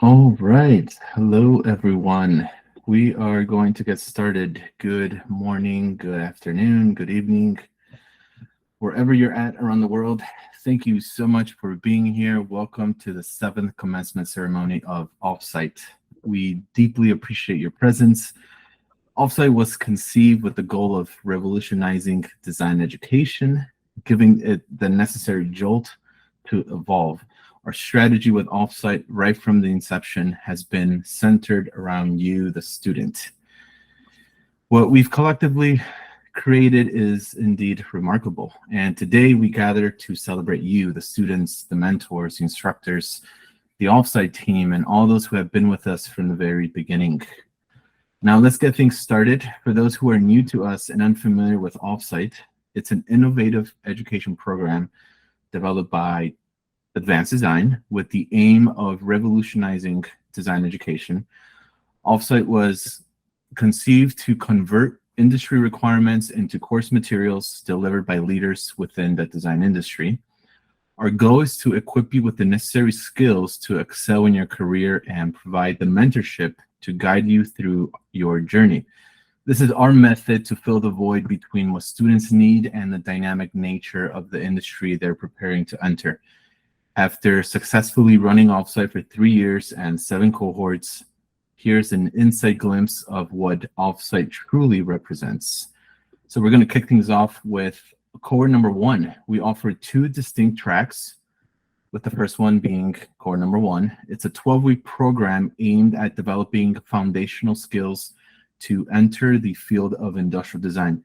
All right. Hello, everyone. We are going to get started. Good morning, good afternoon, good evening, wherever you're at around the world. Thank you so much for being here. Welcome to the seventh commencement ceremony of Offsite. We deeply appreciate your presence. Offsite was conceived with the goal of revolutionizing design education, giving it the necessary jolt to evolve. Our strategy with Offsite right from the inception has been centered around you, the student. What we've collectively created is indeed remarkable. And today we gather to celebrate you, the students, the mentors, the instructors, the Offsite team, and all those who have been with us from the very beginning. Now let's get things started. For those who are new to us and unfamiliar with Offsite, it's an innovative education program developed by Advanced Design with the aim of revolutionizing design education. Offsite was conceived to convert industry requirements into course materials delivered by leaders within the design industry. Our goal is to equip you with the necessary skills to excel in your career and provide the mentorship to guide you through your journey. This is our method to fill the void between what students need and the dynamic nature of the industry they're preparing to enter. After successfully running Offsite for 3 years and 7 cohorts, here's an inside glimpse of what Offsite truly represents. So we're going to kick things off with cohort number 1. We offer 2 distinct tracks, with the first one being cohort number 1. It's a 12-week program aimed at developing foundational skills to enter the field of industrial design.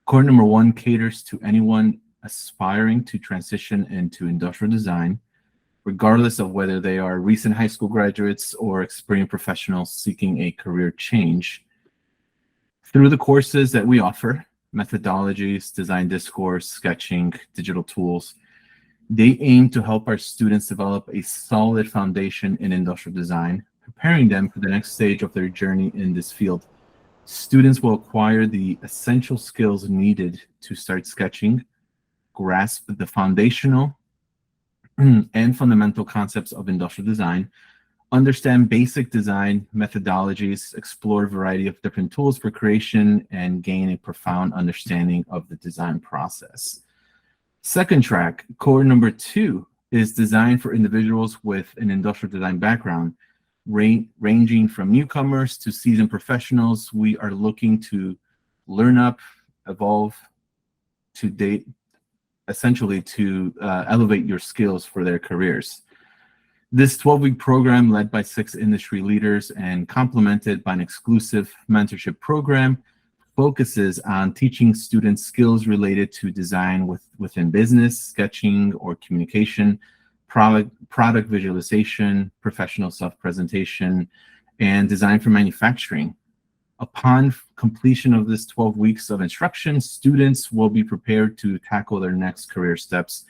Cohort number 1 caters to anyone aspiring to transition into industrial design, regardless of whether they are recent high school graduates or experienced professionals seeking a career change. Through the courses that we offer, methodologies, design discourse, sketching, digital tools, they aim to help our students develop a solid foundation in industrial design, preparing them for the next stage of their journey in this field. Students will acquire the essential skills needed to start sketching, grasp the foundational and fundamental concepts of industrial design, understand basic design methodologies, explore a variety of different tools for creation, and gain a profound understanding of the design process. Second track, cohort number 2, is designed for individuals with an industrial design background. Ranging from newcomers to seasoned professionals, we are looking to learn up, evolve, to date, essentially to elevate your skills for their careers. This 12-week program, led by 6 industry leaders and complemented by an exclusive mentorship program, focuses on teaching students skills related to design within business, sketching or communication, product visualization, professional self-presentation, and design for manufacturing. Upon completion of this 12 weeks of instruction, students will be prepared to tackle their next career steps,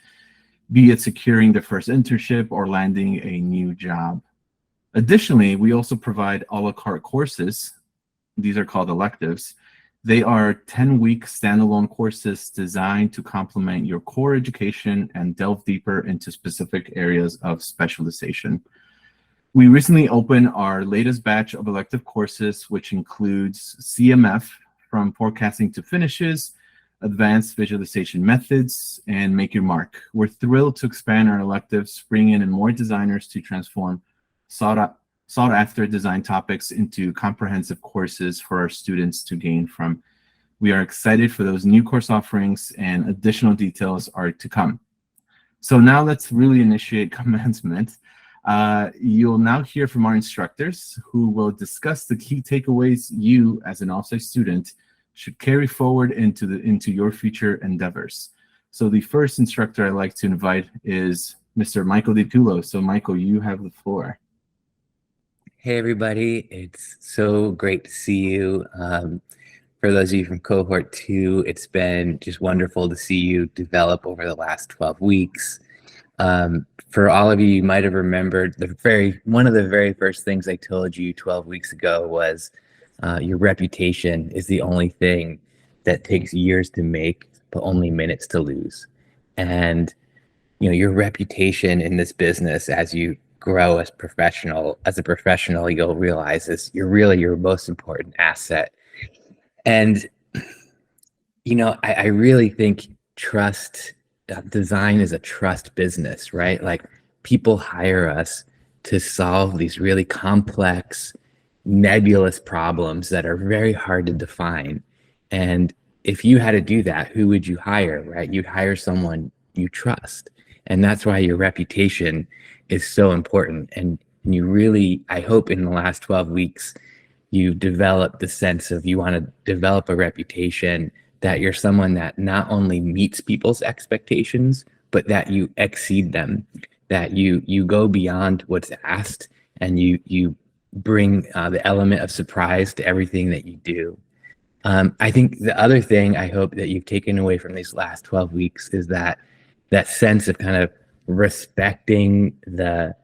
be it securing their first internship or landing a new job. Additionally, we also provide a la carte courses. These are called electives. They are 10-week standalone courses designed to complement your core education and delve deeper into specific areas of specialization. We recently opened our latest batch of elective courses, which includes CMF, from forecasting to finishes, advanced visualization methods, and Make Your Mark. We're thrilled to expand our electives, bringing in more designers to transform sought-after design topics into comprehensive courses for our students to gain from. We are excited for those new course offerings, and additional details are to come. So now let's really initiate commencement. You'll now hear from our instructors, who will discuss the key takeaways you, as an Offsite student, should carry forward into your future endeavors. So the first instructor I'd like to invite is Mr. Michael DiTullo. So Michael, you have the floor. Hey everybody, it's so great to see you. For those of you from cohort 2, it's been just wonderful to see you develop over the last 12 weeks. For all of you, you might have remembered one of the very first things I told you 12 weeks ago was your reputation is the only thing that takes years to make, but only minutes to lose. And your reputation in this business as you grow as a professional, you'll realize is you're really your most important asset. And I really think trust design is a trust business, right? Like people hire us to solve these really complex, nebulous problems that are very hard to define. And if you had to do that, who would you hire, right? You'd hire someone you trust. And that's why your reputation is so important. And you really, I hope in the last 12 weeks, you've developed the sense of you want to develop a reputation that you're someone that not only meets people's expectations, but that you exceed them, that you go beyond what's asked, and you bring the element of surprise to everything that you do. I think the other thing I hope that you've taken away from these last 12 weeks is that sense of kind of respecting the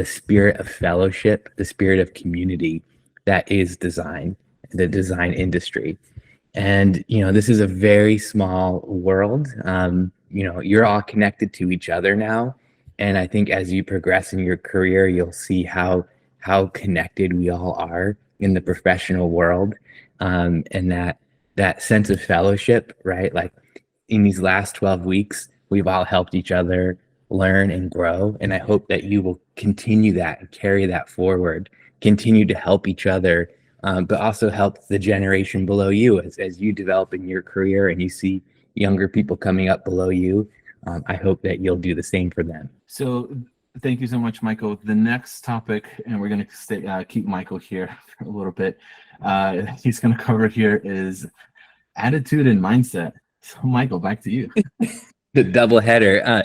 spirit of fellowship, the spirit of community that is design, the design industry. And this is a very small world. You're all connected to each other now, and I think as you progress in your career, you'll see how connected we all are in the professional world, and that sense of fellowship, right? Like in these last 12 weeks, we've all helped each other learn and grow, and I hope that you will continue that and carry that forward, continue to help each other, but also help the generation below you as you develop in your career and you see younger people coming up below you. I hope that you'll do the same for them. So thank you so much, Michael. The next topic, and we're going to keep Michael here for a little bit. He's going to cover here is attitude and mindset. So Michael, back to you. The double header.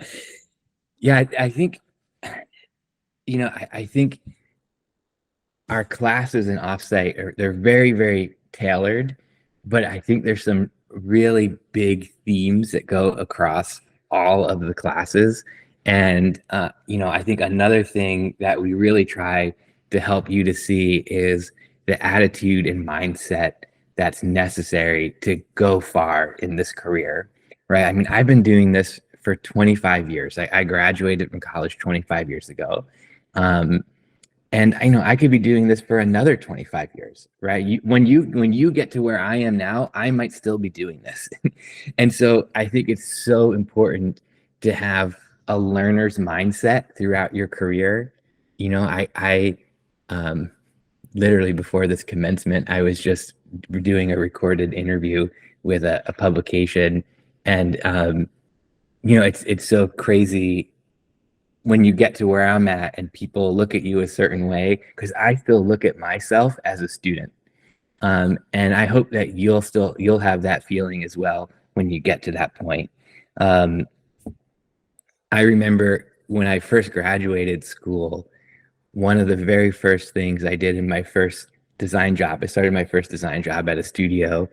Yeah, I think, I think our classes in Offsite they're very, very tailored, but I think there's some really big themes that go across all of the classes. And, I think another thing that we really try to help you to see is the attitude and mindset that's necessary to go far in this career, right? I mean, I've been doing this for 25 years. I graduated from college 25 years ago. And I know I could be doing this for another 25 years, right? When you get to where I am now, I might still be doing this. And so I think it's so important to have a learner's mindset throughout your career. I literally before this commencement, I was just doing a recorded interview with a publication, and it's so crazy when you get to where I'm at and people look at you a certain way, because I still look at myself as a student. And I hope that you'll have that feeling as well when you get to that point. I remember when I first graduated school, one of the very first things I did in my first design job, I started my first design job at a studio,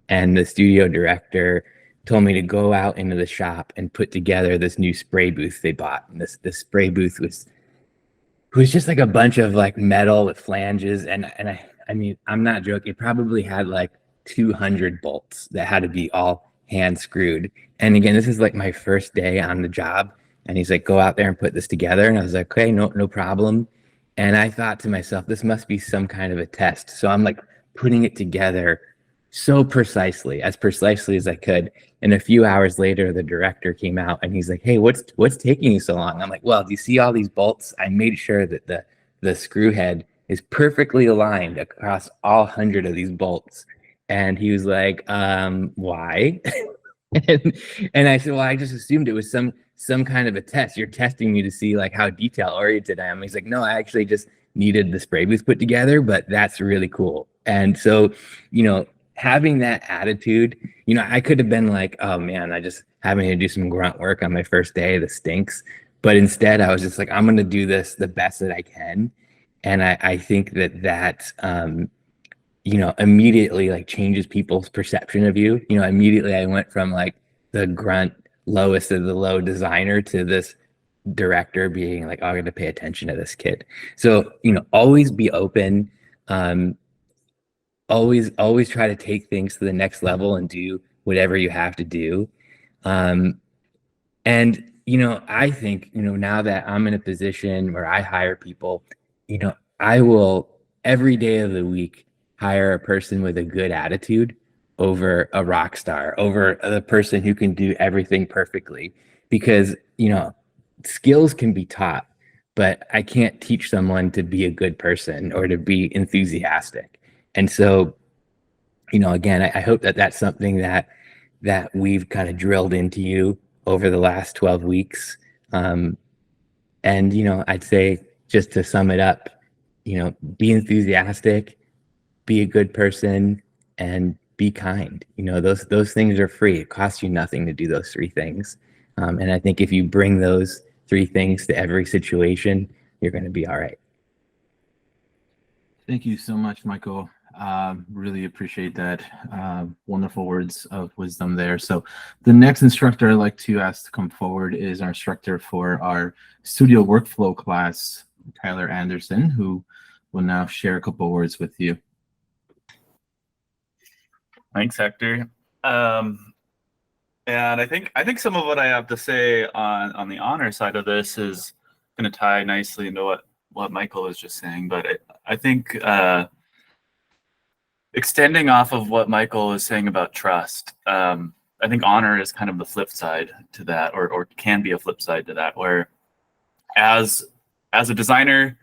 and the studio director told me to go out into the shop and put together this new spray booth they bought. And this spray booth was just like a bunch of like metal with flanges. And I mean, I'm not joking. It probably had like 200 bolts that had to be all hand screwed. And again, this is like my first day on the job. And he's like, go out there and put this together. And I was like, okay, no problem. And I thought to myself, this must be some kind of a test. So I'm like putting it together so precisely as I could. And a few hours later, the director came out and he's like, hey, what's taking you so long? I'm like, well, do you see all these bolts? I made sure that the screw head is perfectly aligned across all 100 of these bolts. And he was like, why? and I said, well, I just assumed it was some kind of a test. You're testing me to see like how detail oriented I am. He's like, no, I actually just needed the spray booth put together, but that's really cool. And so, having that attitude, I could have been like, oh man, I just having to do some grunt work on my first day. This stinks. But instead I was just like, I'm going to do this the best that I can. And I think that immediately like changes people's perception of you. Immediately I went from like the grunt lowest of the low designer to this director being like, oh, I'm going to pay attention to this kid. So, always be open. Always try to take things to the next level and do whatever you have to do. And I think, now that I'm in a position where I hire people, I will every day of the week hire a person with a good attitude over a rock star, over the person who can do everything perfectly. Because, skills can be taught, but I can't teach someone to be a good person or to be enthusiastic. And so, again, I hope that that's something that we've kind of drilled into you over the last 12 weeks. And, I'd say just to sum it up, be enthusiastic, be a good person, and be kind. Those things are free. It costs you nothing to do those three things. And I think if you bring those three things to every situation, you're going to be all right. Thank you so much, Michael. Really appreciate that. Wonderful words of wisdom there. So the next instructor I'd like to ask to come forward is our instructor for our studio workflow class, Tyler Anderson, who will now share a couple words with you. Thanks, Hector. And I think some of what I have to say on the honor side of this is going to tie nicely into what Michael was just saying. But I think extending off of what Michael was saying about trust, I think honor is kind of the flip side to that, or can be a flip side to that, where as a designer,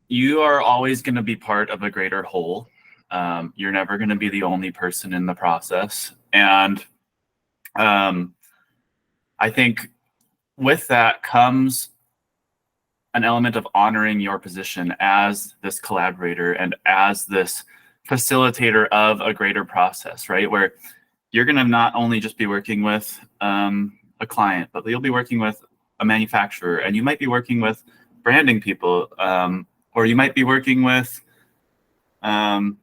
you are always going to be part of a greater whole. You're never going to be the only person in the process. And I think with that comes an element of honoring your position as this collaborator and as this facilitator of a greater process, right? Where you're going to not only just be working with a client, but you'll be working with a manufacturer, and you might be working with branding people, or you might be working with, I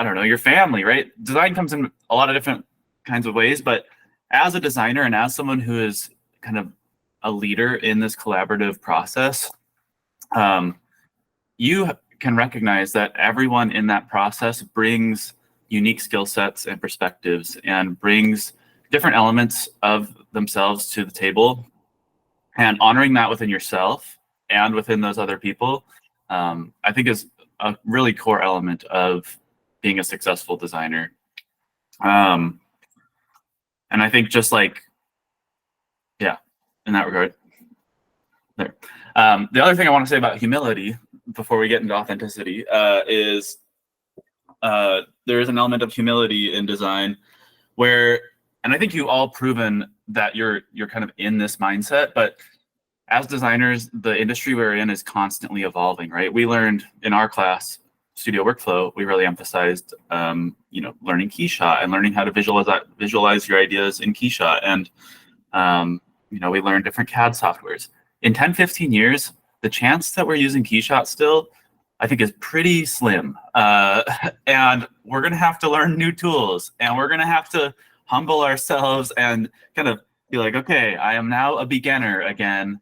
don't know, your family, right? Design comes in a lot of different kinds of ways, but as a designer and as someone who is kind of a leader in this collaborative process, you can recognize that everyone in that process brings unique skill sets and perspectives and brings different elements of themselves to the table, and honoring that within yourself and within those other people, I think is a really core element of being a successful designer. And I think just like, yeah, in that regard. There. The other thing I want to say about humility before we get into authenticity is there is an element of humility in design where, and I think you all proven that you're kind of in this mindset, but as designers, the industry we're in is constantly evolving, right? We learned in our class, Studio Workflow, we really emphasized, learning Keyshot and learning how to visualize your ideas in Keyshot. And, we learned different CAD softwares. In 10, 15 years, the chance that we're using Keyshot still, I think, is pretty slim. And we're going to have to learn new tools, and we're going to have to humble ourselves and kind of be like, okay, I am now a beginner again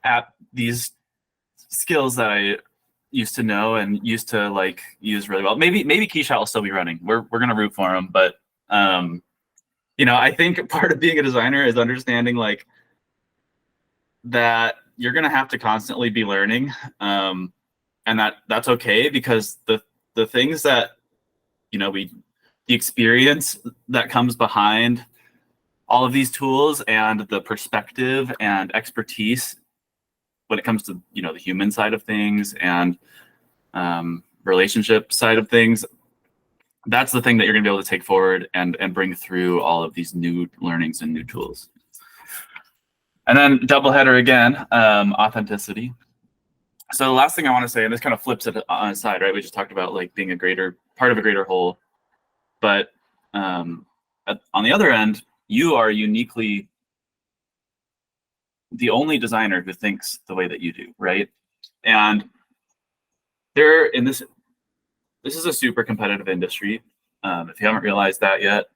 at these skills that I used to know and used to use really well. Maybe Keyshot will still be running. We're going to root for him. But, I think part of being a designer is understanding that you're going to have to constantly be learning, and that's okay, because the things that the experience that comes behind all of these tools and the perspective and expertise when it comes to the human side of things and relationship side of things, that's the thing that you're going to be able to take forward and bring through all of these new learnings and new tools. And then double header again, authenticity. So the last thing I want to say, and this kind of flips it on its side, right? We just talked about being part of a greater whole, but on the other end, you are uniquely the only designer who thinks the way that you do, right? And this is a super competitive industry. If you haven't realized that yet,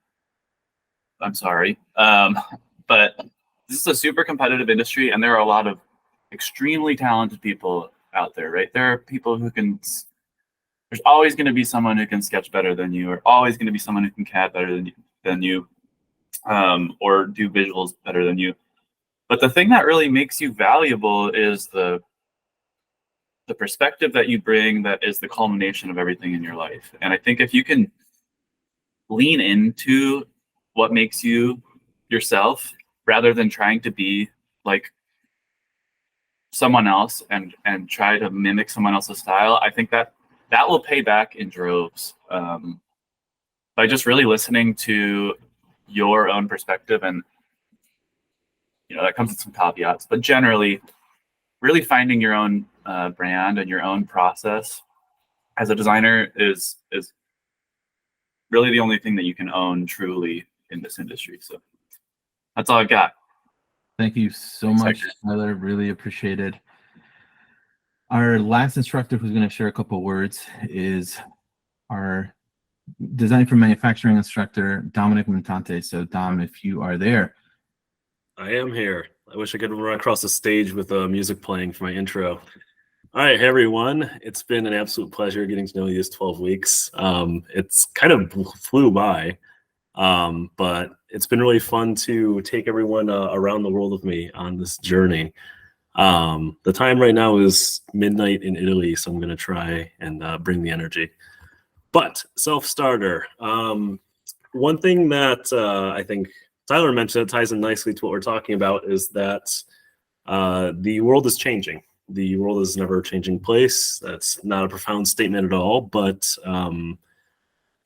I'm sorry. But this is a super competitive industry, and there are a lot of extremely talented people out there, right? There are people there's always going to be someone who can sketch better than you, or always going to be someone who can CAD better than you. or do visuals better than you. But the thing that really makes you valuable is the perspective that you bring that is the culmination of everything in your life. And I think if you can lean into what makes you yourself rather than trying to be like someone else and try to mimic someone else's style, I think that will pay back in droves, by just really listening to your own perspective. And that comes with some caveats, but generally really finding your own brand and your own process as a designer is really the only thing that you can own truly in this industry. So that's all I've got. Thank you so Thanks, much, Hector. Tyler. Really appreciate it. Our last instructor who's going to share a couple words is our design for manufacturing instructor, Dominic Montante. So Dom, if you are there. I am here. I wish I could run across the stage with music playing for my intro. All right, hey everyone. It's been an absolute pleasure getting to know you this 12 weeks. It's kind of flew by, but it's been really fun to take everyone around the world with me on this journey. The time right now is midnight in Italy, so I'm going to try and bring the energy. But self-starter. One thing that I think Tyler mentioned that ties in nicely to what we're talking about is that the world is changing. The world is never a changing place. That's not a profound statement at all, but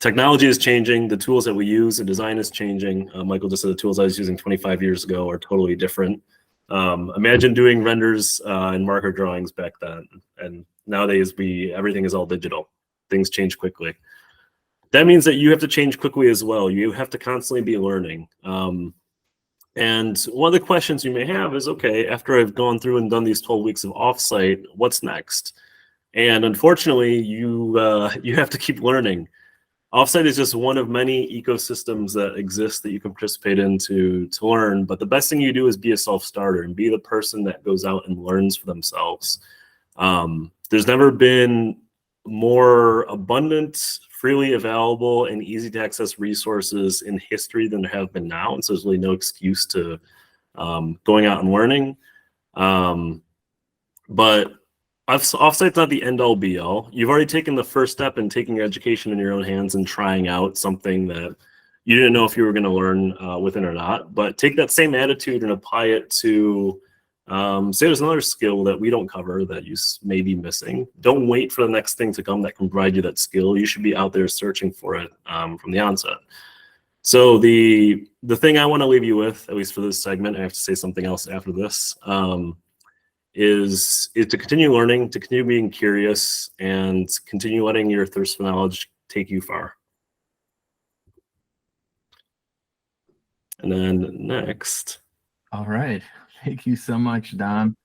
technology is changing. The tools that we use, the design is changing. Michael just said the tools I was using 25 years ago are totally different. Imagine doing renders and marker drawings back then, and nowadays everything is all digital. Things change quickly. That means that you have to change quickly as well. You have to constantly be learning. And one of the questions you may have is, okay, after I've gone through and done these 12 weeks of offsite, what's next? And unfortunately, you have to keep learning. Offsite is just one of many ecosystems that exist that you can participate in to learn. But the best thing you do is be a self-starter and be the person that goes out and learns for themselves. There's never been more abundant, freely available, and easy to access resources in history than there have been now. And so there's really no excuse to going out and learning. But Offsite's not the end all be all. You've already taken the first step in taking your education in your own hands and trying out something that you didn't know if you were going to learn within or not. But take that same attitude and apply it to say there's another skill that we don't cover that you may be missing. Don't wait for the next thing to come that can provide you that skill. You should be out there searching for it from the onset. So the thing I want to leave you with, at least for this segment, I have to say something else after this, is to continue learning, to continue being curious, and continue letting your thirst for knowledge take you far. And then next. All right. Thank you so much, Dom.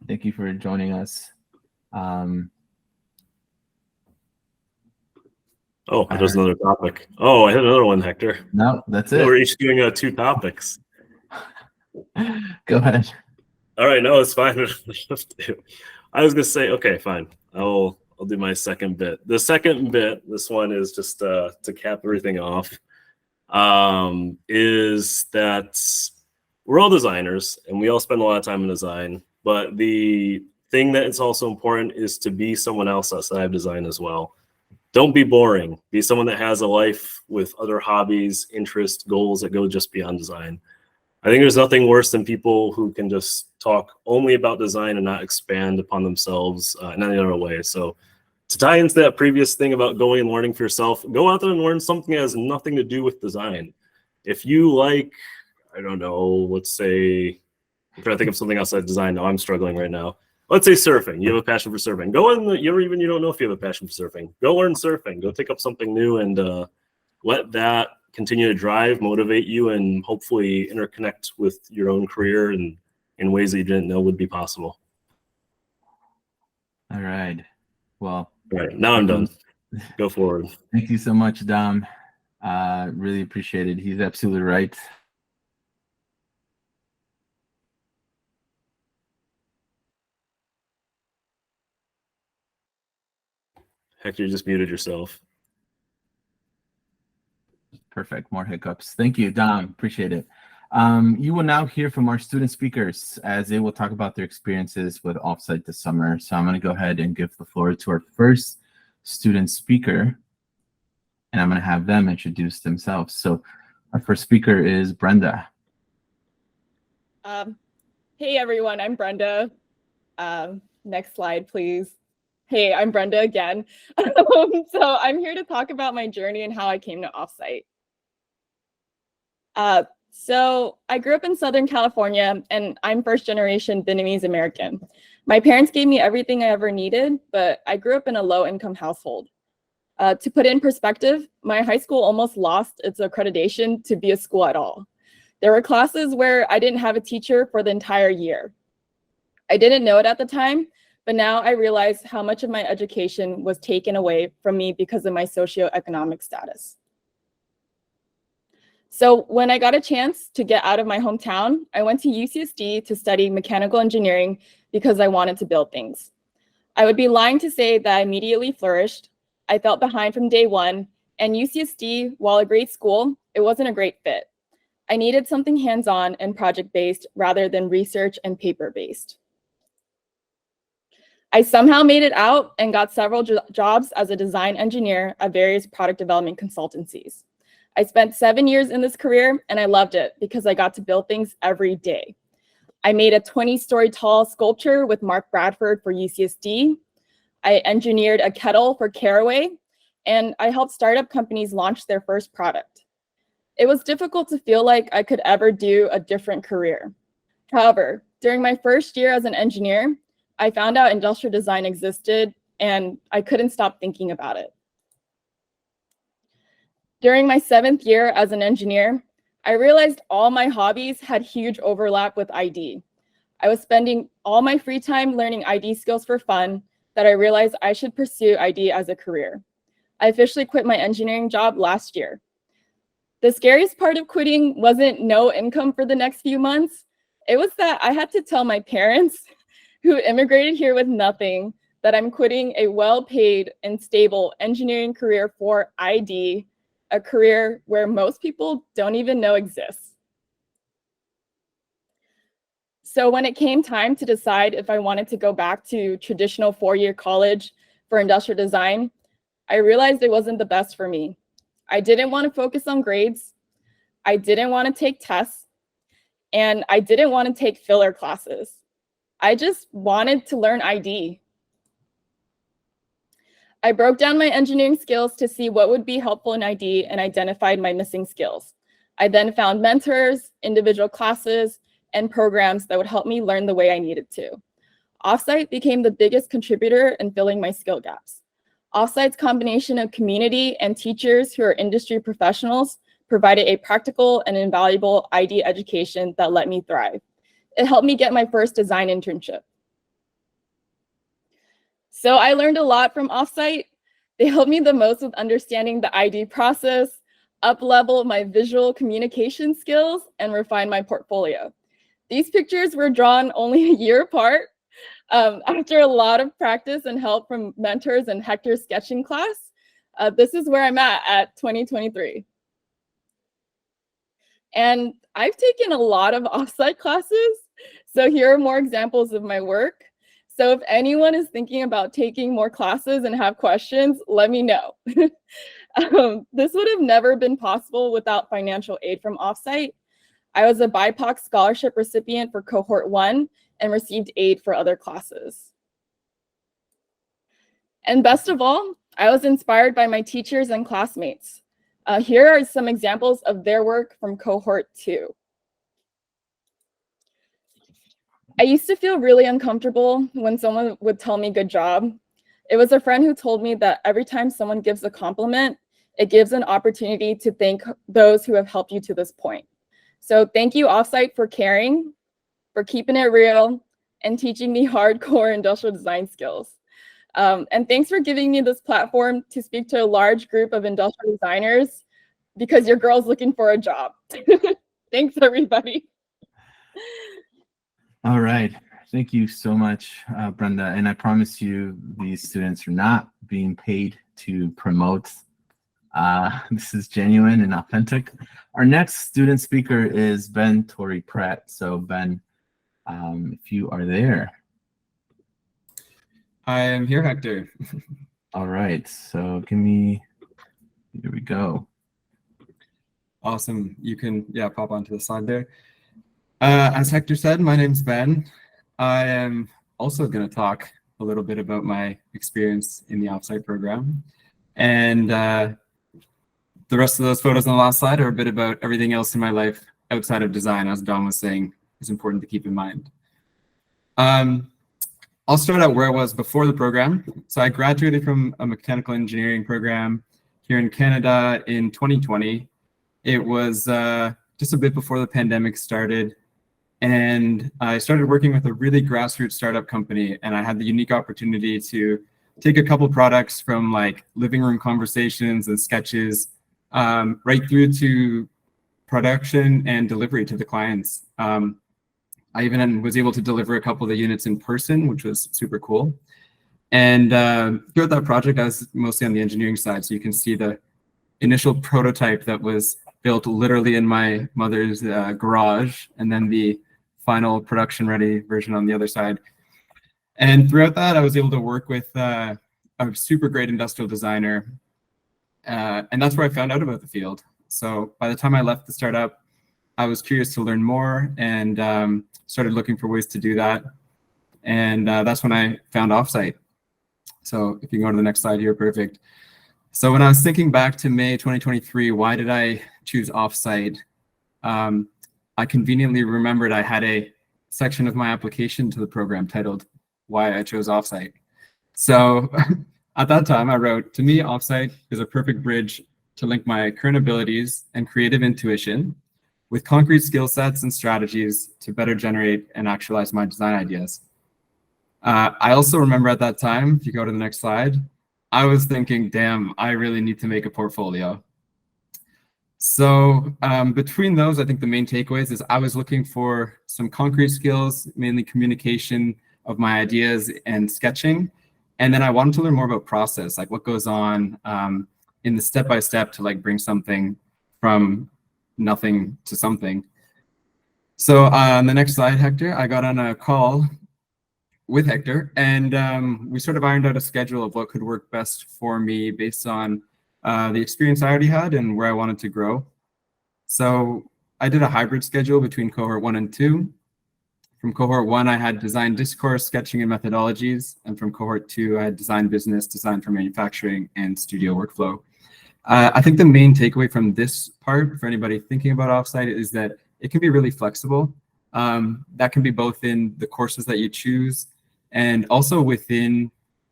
Thank you for joining us. Oh, there's another topic. Oh, I had another one, Hector. No, that's it. We're each doing 2 topics. Go ahead. All right, no, it's fine. I was gonna say, okay, fine. I'll do my second bit. The second bit, this one is just to cap everything off, is that we're all designers and we all spend a lot of time in design, but the thing that is also important is to be someone else outside of design as well. Don't be boring. Be someone that has a life with other hobbies, interests, goals that go just beyond design. I think there's nothing worse than people who can just talk only about design and not expand upon themselves in any other way. So to tie into that previous thing about going and learning for yourself, go out there and learn something that has nothing to do with design. If you like, I don't know, let's say, I'm trying to think of something outside design. No, I'm struggling right now. Let's say surfing. You have a passion for surfing. Go in. You don't know if you have a passion for surfing. Go learn surfing. Go take up something new and let that continue to drive, motivate you, and hopefully interconnect with your own career and in ways that you didn't know would be possible. All right. Well, all right, now I'm done. Go forward. Thank you so much, Dom. Really appreciate it. He's absolutely right. Hector, you just muted yourself. Perfect. More hiccups. Thank you, Dom. Appreciate it. You will now hear from our student speakers as they will talk about their experiences with Offsite this summer. So I'm going to go ahead and give the floor to our first student speaker, and I'm going to have them introduce themselves. So our first speaker is Brenda. Hey everyone, I'm Brenda. Next slide, please. Hey, I'm Brenda again. So I'm here to talk about my journey and how I came to Offsite. So I grew up in Southern California, and I'm first generation Vietnamese American. My parents gave me everything I ever needed, but I grew up in a low income household. To put it in perspective, my high school almost lost its accreditation to be a school at all. There were classes where I didn't have a teacher for the entire year. I didn't know it at the time, but now I realize how much of my education was taken away from me because of my socioeconomic status. So when I got a chance to get out of my hometown, I went to UCSD to study mechanical engineering because I wanted to build things. I would be lying to say that I immediately flourished. I felt behind from day one, and UCSD, while a great school, it wasn't a great fit. I needed something hands-on and project-based rather than research and paper-based. I somehow made it out and got several jobs as a design engineer at various product development consultancies. I spent 7 years in this career, and I loved it because I got to build things every day. I made a 20-story tall sculpture with Mark Bradford for UCSD. I engineered a kettle for Caraway, and I helped startup companies launch their first product. It was difficult to feel like I could ever do a different career. However, during my first year as an engineer, I found out industrial design existed, and I couldn't stop thinking about it. During my 7th year as an engineer, I realized all my hobbies had huge overlap with ID. I was spending all my free time learning ID skills for fun that I realized I should pursue ID as a career. I officially quit my engineering job last year. The scariest part of quitting wasn't no income for the next few months. It was that I had to tell my parents, who immigrated here with nothing, that I'm quitting a well-paid and stable engineering career for ID, a career where most people don't even know exists. So when it came time to decide if I wanted to go back to traditional 4-year college for industrial design, I realized it wasn't the best for me. I didn't want to focus on grades, I didn't want to take tests, and I didn't want to take filler classes. I just wanted to learn ID. I broke down my engineering skills to see what would be helpful in ID and identified my missing skills. I then found mentors, individual classes, and programs that would help me learn the way I needed to. Offsite became the biggest contributor in filling my skill gaps. Offsite's combination of community and teachers who are industry professionals provided a practical and invaluable ID education that let me thrive. It helped me get my first design internship. So I learned a lot from Offsite. They helped me the most with understanding the ID process, up-level my visual communication skills, and refine my portfolio. These pictures were drawn only a year apart. After a lot of practice and help from mentors and Hector's sketching class, this is where I'm at 2023. And I've taken a lot of Offsite classes, so here are more examples of my work. So if anyone is thinking about taking more classes and have questions, let me know. This would have never been possible without financial aid from Offsite. I was a BIPOC scholarship recipient for cohort 1 and received aid for other classes. And best of all, I was inspired by my teachers and classmates. Here are some examples of their work from cohort 2. I used to feel really uncomfortable when someone would tell me good job. It was a friend who told me that every time someone gives a compliment, it gives an opportunity to thank those who have helped you to this point. So thank you, Offsite, for caring, for keeping it real, and teaching me hardcore industrial design skills. And thanks for giving me this platform to speak to a large group of industrial designers, because your girl's looking for a job. Thanks, everybody. All right. Thank you so much, Brenda. And I promise you, these students are not being paid to promote This is genuine and authentic. Our next student speaker is Ben Torrey Pratt. So Ben, if you are there. I am here, Hector. All right, so here we go. Awesome. You can, pop onto the slide there. As Hector said, my name's Ben. I am also going to talk a little bit about my experience in the Offsite program. And the rest of those photos on the last slide are a bit about everything else in my life outside of design, as Don was saying, is important to keep in mind. I'll start out where I was before the program. So I graduated from a mechanical engineering program here in Canada in 2020. It was just a bit before the pandemic started. And I started working with a really grassroots startup company. And I had the unique opportunity to take a couple products from like living room conversations and sketches right through to production and delivery to the clients. I even was able to deliver a couple of the units in person, which was super cool. And throughout that project, I was mostly on the engineering side. So you can see the initial prototype that was built literally in my mother's garage, and then the final production ready version on the other side. And throughout that, I was able to work with a super great industrial designer. And that's where I found out about the field. So by the time I left the startup, I was curious to learn more and started looking for ways to do that. And that's when I found Offsite. So if you can go to the next slide here, perfect. So when I was thinking back to May 2023, why did I choose Offsite? I conveniently remembered I had a section of my application to the program titled Why I Chose Offsite. So at that time I wrote, to me, Offsite is a perfect bridge to link my current abilities and creative intuition with concrete skill sets and strategies to better generate and actualize my design ideas. I also remember at that time, if you go to the next slide, I was thinking, damn, I really need to make a portfolio. So between those, I think the main takeaways is I was looking for some concrete skills, mainly communication of my ideas and sketching. And then I wanted to learn more about process, like what goes on in the step-by-step to like bring something from nothing to something. So on the next slide, Hector, I got on a call with Hector, and we sort of ironed out a schedule of what could work best for me based on the experience I already had and where I wanted to grow. So I did a hybrid schedule between cohort 1 and 2. From cohort 1, I had design discourse, sketching, and methodologies. And from cohort 2, I had design business, design for manufacturing, and studio workflow. I think the main takeaway from this part for anybody thinking about Offsite is that it can be really flexible. That can be both in the courses that you choose and also within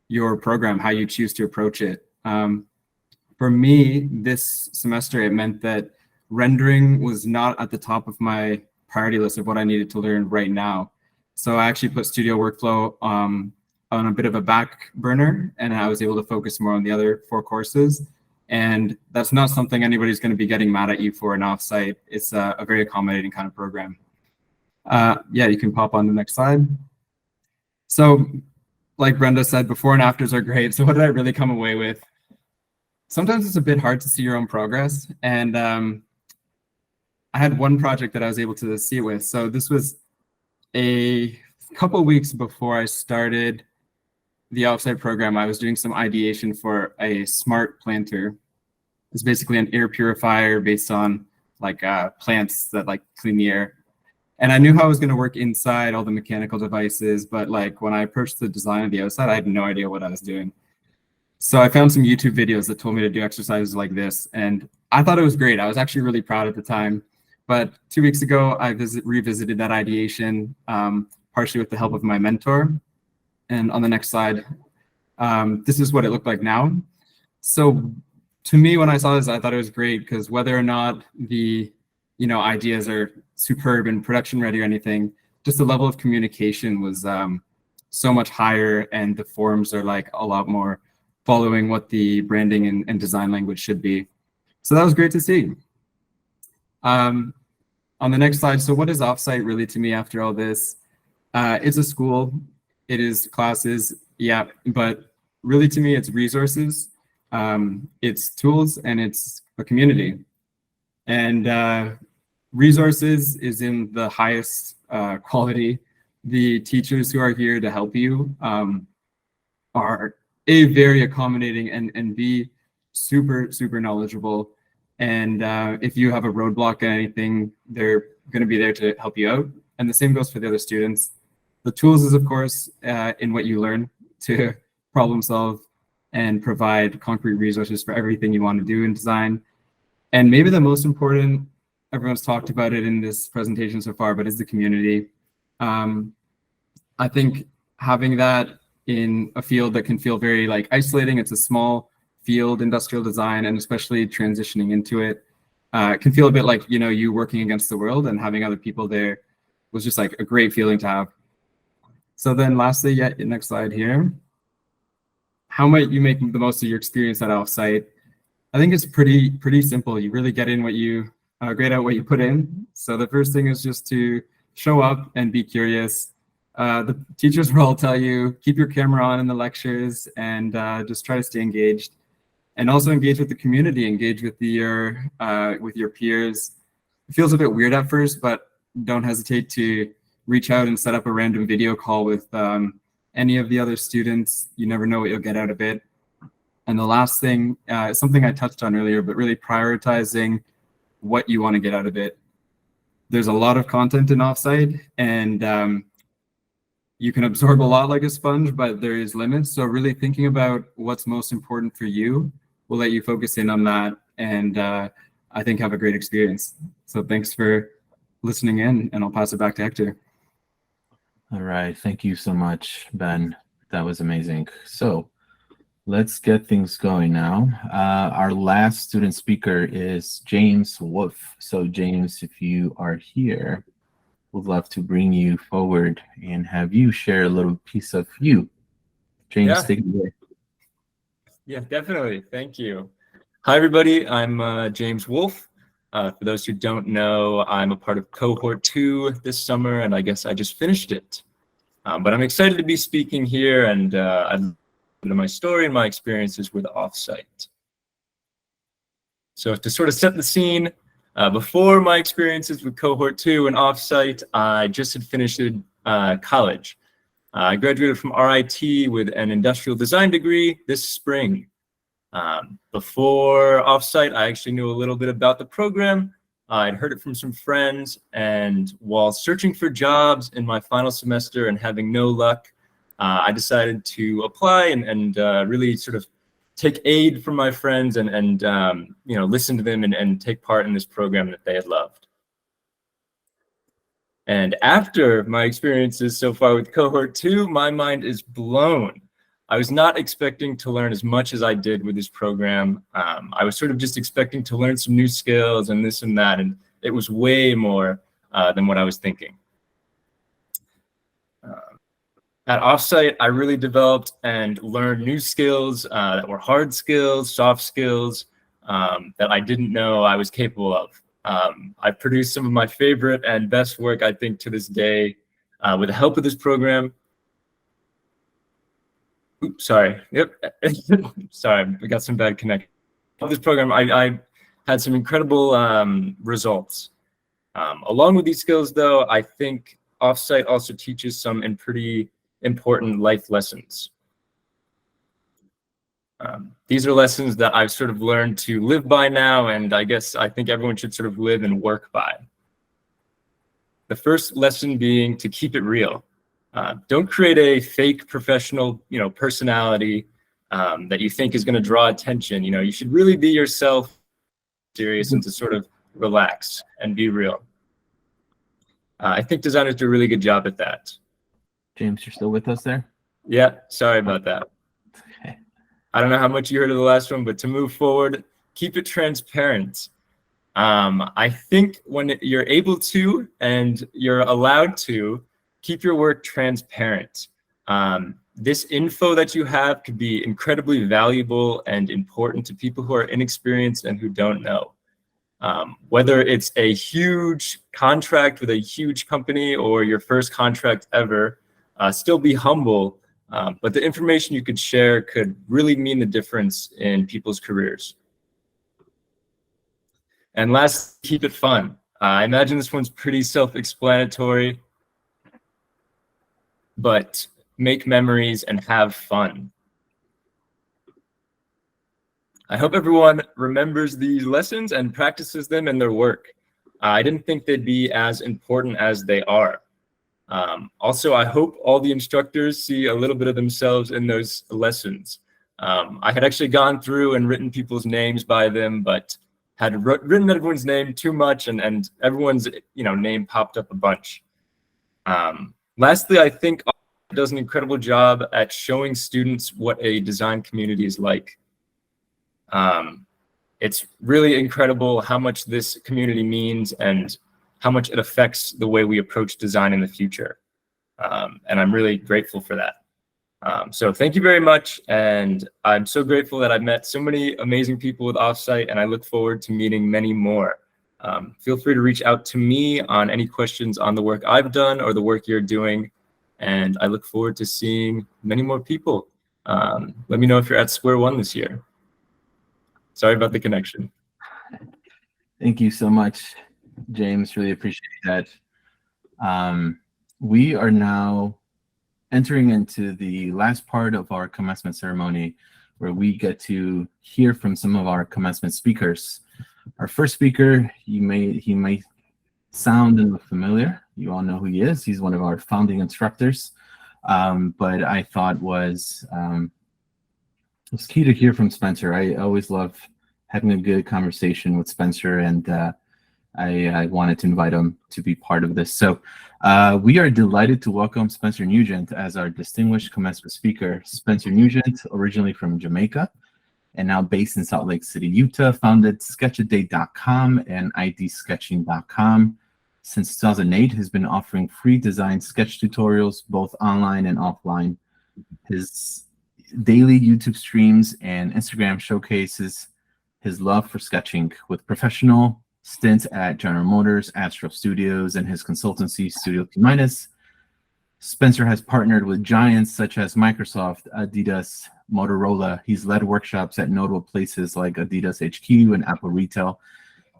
your program, how you choose to approach it. For me, this semester, it meant that rendering was not at the top of my priority list of what I needed to learn right now. So I actually put studio workflow on a bit of a back burner, and I was able to focus more on the other 4 courses. And that's not something anybody's going to be getting mad at you for an Offsite. It's a very accommodating kind of program. Yeah, you can pop on the next slide. So like Brenda said, before and afters are great. So what did I really come away with? Sometimes it's a bit hard to see your own progress. And I had one project that I was able to see it with. So this was a couple weeks before I started the Offsite program. I was doing some ideation for a smart planter. It's basically an air purifier based on like plants that like clean the air. And I knew how I was going to work inside all the mechanical devices, but like when I approached the design of the outside, I had no idea what I was doing. So I found some YouTube videos that told me to do exercises like this, and I thought it was great. I was actually really proud at the time. But 2 weeks ago, I revisited that ideation, partially with the help of my mentor. And on the next slide, this is what it looked like now. So to me, when I saw this, I thought it was great because whether or not the ideas are superb and production ready or anything, just the level of communication was so much higher, and the forms are like a lot more following what the branding and design language should be. So that was great to see. On the next slide, so what is Offsite really to me after all this? It's a school, it is classes, yeah, but really to me it's resources. It's tools and it's a community. And resources is in the highest quality. The teachers who are here to help you are A, very accommodating, and B, super knowledgeable. And if you have a roadblock in anything, they're going to be there to help you out. And the same goes for the other students. The tools is, of course, in what you learn to problem solve and provide concrete resources for everything you want to do in design. And maybe the most important, everyone's talked about it in this presentation so far, but is the community. I think having that in a field that can feel very like isolating, it's a small field, industrial design, and especially transitioning into it, can feel a bit like, you working against the world, and having other people there was just like a great feeling to have. So then lastly, next slide here. How might you make the most of your experience at Offsite? I think it's pretty simple. You really get in what you grade out what you put in. So the first thing is just to show up and be curious. The teachers will all tell you, keep your camera on in the lectures, and just try to stay engaged. And also engage with the community, engage with your peers. It feels a bit weird at first, but don't hesitate to reach out and set up a random video call with any of the other students. You never know what you'll get out of it. And the last thing, something I touched on earlier, but really prioritizing what you want to get out of it. There's a lot of content in Offsite, and you can absorb a lot like a sponge, but there is limits. So really thinking about what's most important for you will let you focus in on that, and I think have a great experience. So thanks for listening in, and I'll pass it back to Hector. All right. Thank you so much, Ben. That was amazing. So let's get things going now. Our last student speaker is James Wolf. So James, if you are here, we'd love to bring you forward and have you share a little piece of you. James, take it away. Yeah, definitely. Thank you. Hi, everybody. I'm James Wolf. For those who don't know, I'm a part of cohort 2 this summer, and I guess I just finished it. But I'm excited to be speaking here, and I'd love to my story and my experiences with Offsite. So to sort of set the scene, before my experiences with cohort 2 and Offsite, I just had finished college. I graduated from RIT with an industrial design degree this spring. Before Offsite, I actually knew a little bit about the program. I'd heard it from some friends, and while searching for jobs in my final semester and having no luck, I decided to apply and really sort of take aid from my friends and listen to them and take part in this program that they had loved. And after my experiences so far with cohort 2, my mind is blown. I was not expecting to learn as much as I did with this program. I was sort of just expecting to learn some new skills and this and that, and it was way more than what I was thinking. At Offsite, I really developed and learned new skills that were hard skills, soft skills that I didn't know I was capable of. I produced some of my favorite and best work, I think, to this day with the help of this program. Oops, sorry. Yep. Sorry, we got some bad connection. This program, I had some incredible results. Along with these skills, though, I think Offsite also teaches some pretty important life lessons. These are lessons that I've sort of learned to live by now, and I think everyone should sort of live and work by. The first lesson being to keep it real. Don't create a fake professional, personality that you think is going to draw attention. You should really be yourself, serious, and to sort of relax and be real. I think designers do a really good job at that. James, you're still with us there? Yeah, sorry about that. Okay. I don't know how much you heard of the last one, but to move forward, keep it transparent. I think when you're able to and you're allowed to, keep your work transparent. This info that you have could be incredibly valuable and important to people who are inexperienced and who don't know. Whether it's a huge contract with a huge company or your first contract ever, still be humble but the information you could share could really mean the difference in people's careers. And last, keep it fun. I imagine this one's pretty self-explanatory, but make memories and have fun. I hope everyone remembers these lessons and practices them in their work. I didn't think they'd be as important as they are. Also, I hope all the instructors see a little bit of themselves in those lessons. I had actually gone through and written people's names by them, but had written everyone's name too much, and everyone's name popped up a bunch. Lastly, I think Offsite does an incredible job at showing students what a design community is like. It's really incredible how much this community means and how much it affects the way we approach design in the future. And I'm really grateful for that. So thank you very much. And I'm so grateful that I've met so many amazing people with Offsite, and I look forward to meeting many more. Feel free to reach out to me on any questions on the work I've done or the work you're doing. And I look forward to seeing many more people. Let me know if you're at square one this year. Sorry about the connection. Thank you so much, James. Really appreciate that. We are now entering into the last part of our commencement ceremony, where we get to hear from some of our commencement speakers. Our first speaker, he may sound and look familiar. You all know who he is. He's one of our founding instructors. But I thought it's key to hear from Spencer. I always love having a good conversation with Spencer, and I wanted to invite him to be part of this. So we are delighted to welcome Spencer Nugent as our distinguished commencement speaker. Spencer Nugent, originally from Jamaica and now based in Salt Lake City, Utah, founded sketchaday.com and idsketching.com. Since 2008, has been offering free design sketch tutorials, both online and offline. His daily YouTube streams and Instagram showcases his love for sketching, with professional stints at General Motors, Astro Studios, and his consultancy, Studio T-. Spencer has partnered with giants such as Microsoft, Adidas, Motorola. He's led workshops at notable places like Adidas HQ and Apple Retail.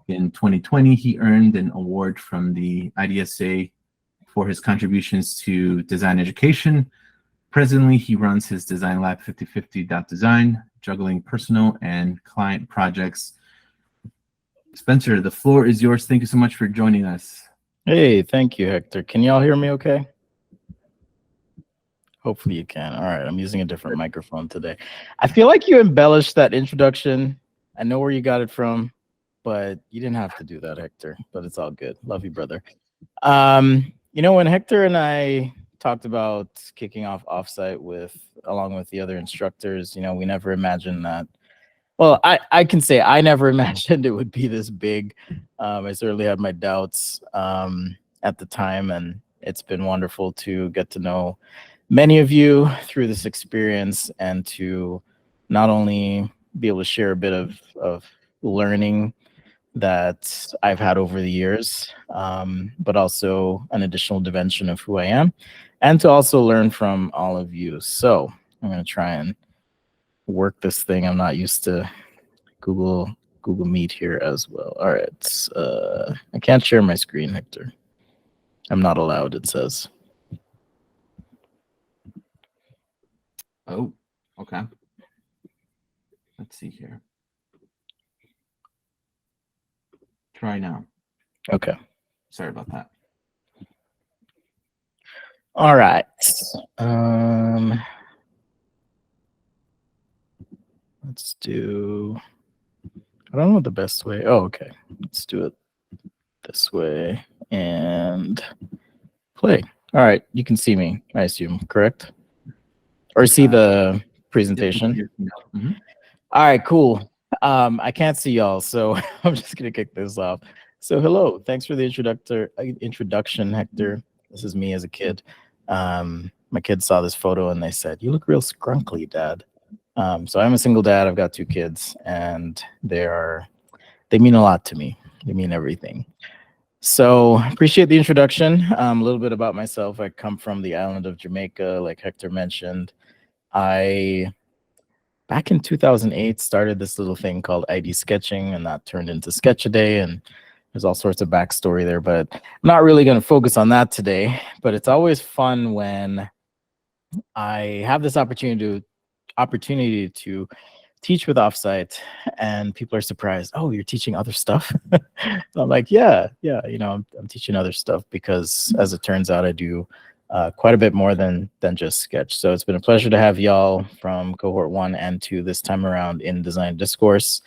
In 2020, he earned an award from the IDSA for his contributions to design education. Presently, he runs his design lab 5050.design, juggling personal and client projects. Spencer, the floor is yours. Thank you so much for joining us. Hey, thank you, Hector. Can y'all hear me okay? Hopefully you can. All right, I'm using a different microphone today. I feel like you embellished that introduction. I know where you got it from, but you didn't have to do that, Hector, but it's all good. Love you, brother. When Hector and I talked about kicking off Offsite along with the other instructors, we never imagined that. Well, I can say I never imagined it would be this big. I certainly had my doubts at the time, and it's been wonderful to get to know many of you through this experience, and to not only be able to share a bit of learning that I've had over the years, but also an additional dimension of who I am, and to also learn from all of you. So I'm going to try and work this thing. I'm not used to Google Meet here as well. All right. I can't share my screen, Hector. I'm not allowed, it says. Oh, okay. Let's see here. Try now. Okay. Sorry about that. All right. Let's do, I don't know what the best way. Oh, okay. Let's do it this way and play. All right. You can see me, I assume, correct? Or see the presentation? Mm-hmm. All right, cool. I can't see y'all, so I'm just gonna kick this off. So hello, thanks for the introduction, Hector. This is me as a kid. My kids saw this photo and they said, "You look real scrunkly, Dad." So I'm a single dad. I've got 2 kids, and they mean a lot to me. They mean everything. So appreciate the introduction. A little bit about myself. I come from the island of Jamaica, like Hector mentioned. I, back in 2008, started this little thing called ID Sketching, and that turned into Sketch-A-Day, and there's all sorts of backstory there, but I'm not really going to focus on that today. But it's always fun when I have this opportunity to teach with Offsite, and people are surprised. Oh, you're teaching other stuff? I'm like, yeah, I'm teaching other stuff because, as it turns out, I do quite a bit more than just sketch. So it's been a pleasure to have y'all from cohort 1 and 2 this time around in Design Discourse.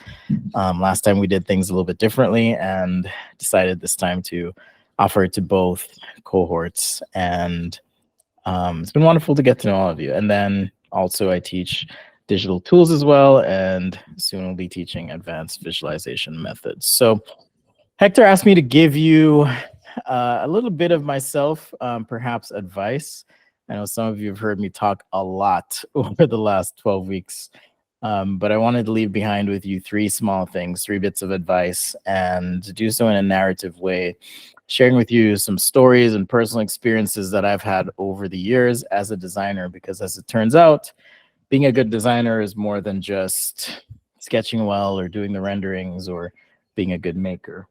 Last time we did things a little bit differently and decided this time to offer it to both cohorts. And it's been wonderful to get to know all of you. And then also I teach digital tools as well, and soon we'll be teaching advanced visualization methods. So Hector asked me to give you a little bit of myself, perhaps advice. I know some of you have heard me talk a lot over the last 12 weeks, but I wanted to leave behind with you 3 small things, 3 bits of advice, and do so in a narrative way, sharing with you some stories and personal experiences that I've had over the years as a designer, because as it turns out, being a good designer is more than just sketching well or doing the renderings or being a good maker.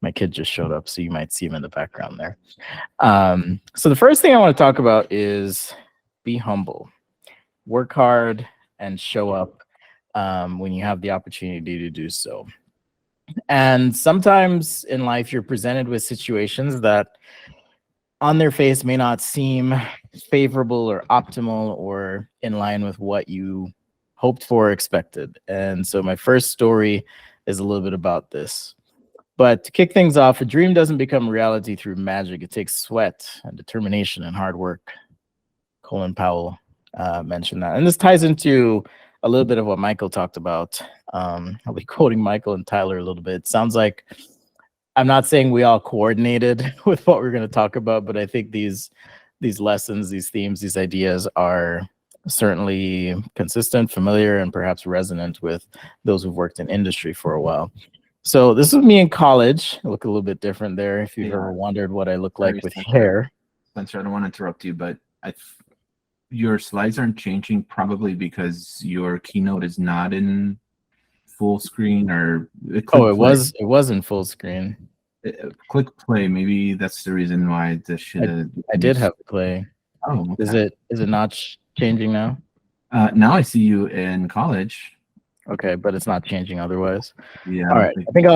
My kid just showed up, so you might see him in the background there. So the first thing I want to talk about is be humble. Work hard and show up when you have the opportunity to do so. And sometimes in life, you're presented with situations that on their face may not seem favorable or optimal or in line with what you hoped for or expected. And so my first story is a little bit about this. But to kick things off, a dream doesn't become reality through magic. It takes sweat and determination and hard work. Colin Powell mentioned that. And this ties into a little bit of what Michael talked about. I'll be quoting Michael and Tyler a little bit. It sounds like I'm not saying we all coordinated with what we're going to talk about, but I think these lessons, these themes, these ideas are certainly consistent, familiar, and perhaps resonant with those who've worked in industry for a while. So this is me in college. I look a little bit different there if you've ever wondered what I look like with hair. Spencer, I don't want to interrupt you, but your slides aren't changing probably because your keynote is not in full screen, or It was in full screen. Click play. Maybe that's the reason why this should. I did have play. Oh, okay. Is it not changing now? Now I see you in college. Okay, but it's not changing otherwise. Yeah. All right. I think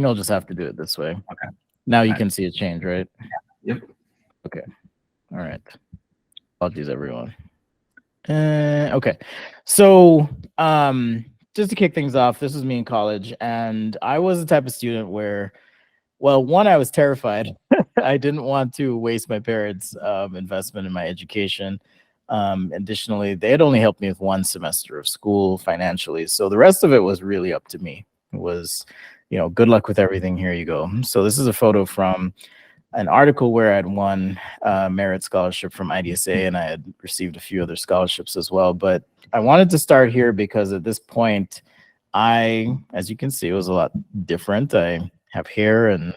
I'll just have to do it this way. Okay. Now you can see it change, right? Yep. Okay. All right. Apologies, everyone. Okay. So just to kick things off, this was me in college, and I was the type of student where, well, one, I was terrified. I didn't want to waste my parents' investment in my education. Additionally, they had only helped me with 1 semester of school financially, so the rest of it was really up to me. It was, good luck with everything. Here you go. So this is a photo from an article where I'd won a merit scholarship from IDSA, and I had received a few other scholarships as well. But I wanted to start here because at this point, as you can see, it was a lot different. I have hair, and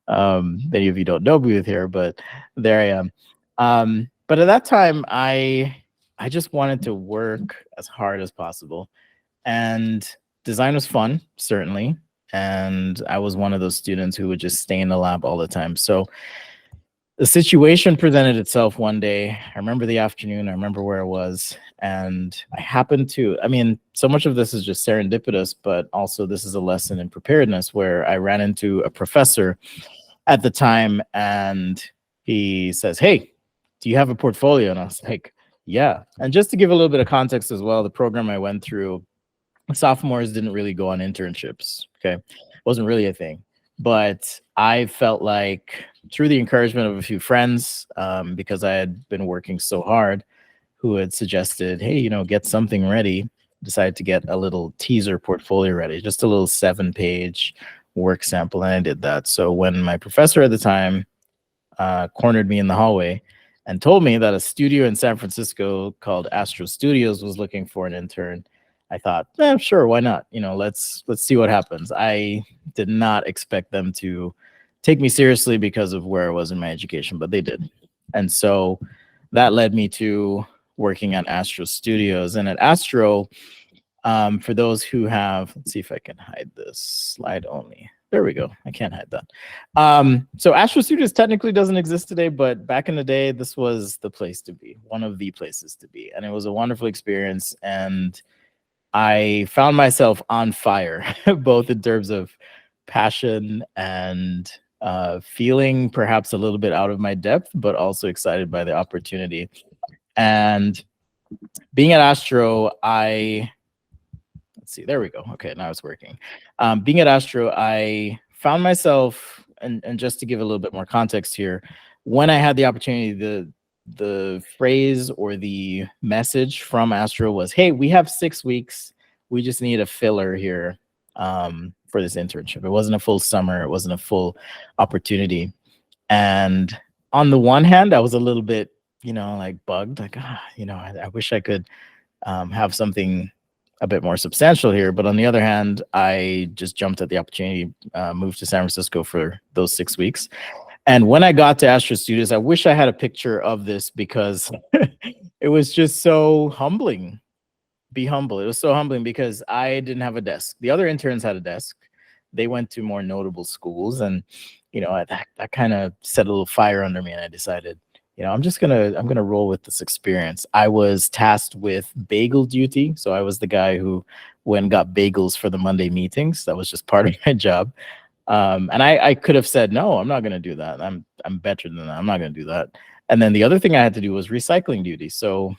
many of you don't know me with hair, but there I am. But at that time, I just wanted to work as hard as possible. And design was fun, certainly. And I was one of those students who would just stay in the lab all the time. So the situation presented itself one day. I remember the afternoon. I remember where I was. And I happened to, so much of this is just serendipitous, but also this is a lesson in preparedness where I ran into a professor at the time, and he says, "Hey, do you have a portfolio?" And I was like, "Yeah." And just to give a little bit of context as well, the program I went through, sophomores didn't really go on internships. Okay. It wasn't really a thing. But I felt like through the encouragement of a few friends, because I had been working so hard, who had suggested, "Hey, get something ready," decided to get a little teaser portfolio ready, just a little 7-page work sample. And I did that. So when my professor at the time cornered me in the hallway and told me that a studio in San Francisco called Astro Studios was looking for an intern, I thought, sure, why not? Let's see what happens. I did not expect them to take me seriously because of where I was in my education, but they did. And so that led me to working at Astro Studios. And at Astro, for those who have, let's see if I can hide this slide only. There we go. I can't hide that. So Astro Studios technically doesn't exist today, but back in the day, this was the place to be, one of the places to be. And it was a wonderful experience. And I found myself on fire, both in terms of passion and feeling perhaps a little bit out of my depth, but also excited by the opportunity. And being at Astro, let's see, there we go. Okay, now it's working. Being at Astro, I found myself, and just to give a little bit more context here, when I had the opportunity, the phrase or the message from Astro was, hey, we have 6 weeks. We just need a filler here for this internship. It wasn't a full summer. It wasn't a full opportunity. And on the one hand, I was a little bit, like bugged, like, I wish I could have something a bit more substantial here. But on the other hand, I just jumped at the opportunity, moved to San Francisco for those 6 weeks. And when I got to Astro Studios, I wish I had a picture of this because it was just so humbling. Be humble. It was so humbling because I didn't have a desk. The other interns had a desk. They went to more notable schools, and that kind of set a little fire under me. And I decided, I'm gonna roll with this experience. I was tasked with bagel duty, so I was the guy who went and got bagels for the Monday meetings. That was just part of my job. And I could have said, no, I'm not gonna do that. I'm better than that. I'm not gonna do that. And then the other thing I had to do was recycling duty. So,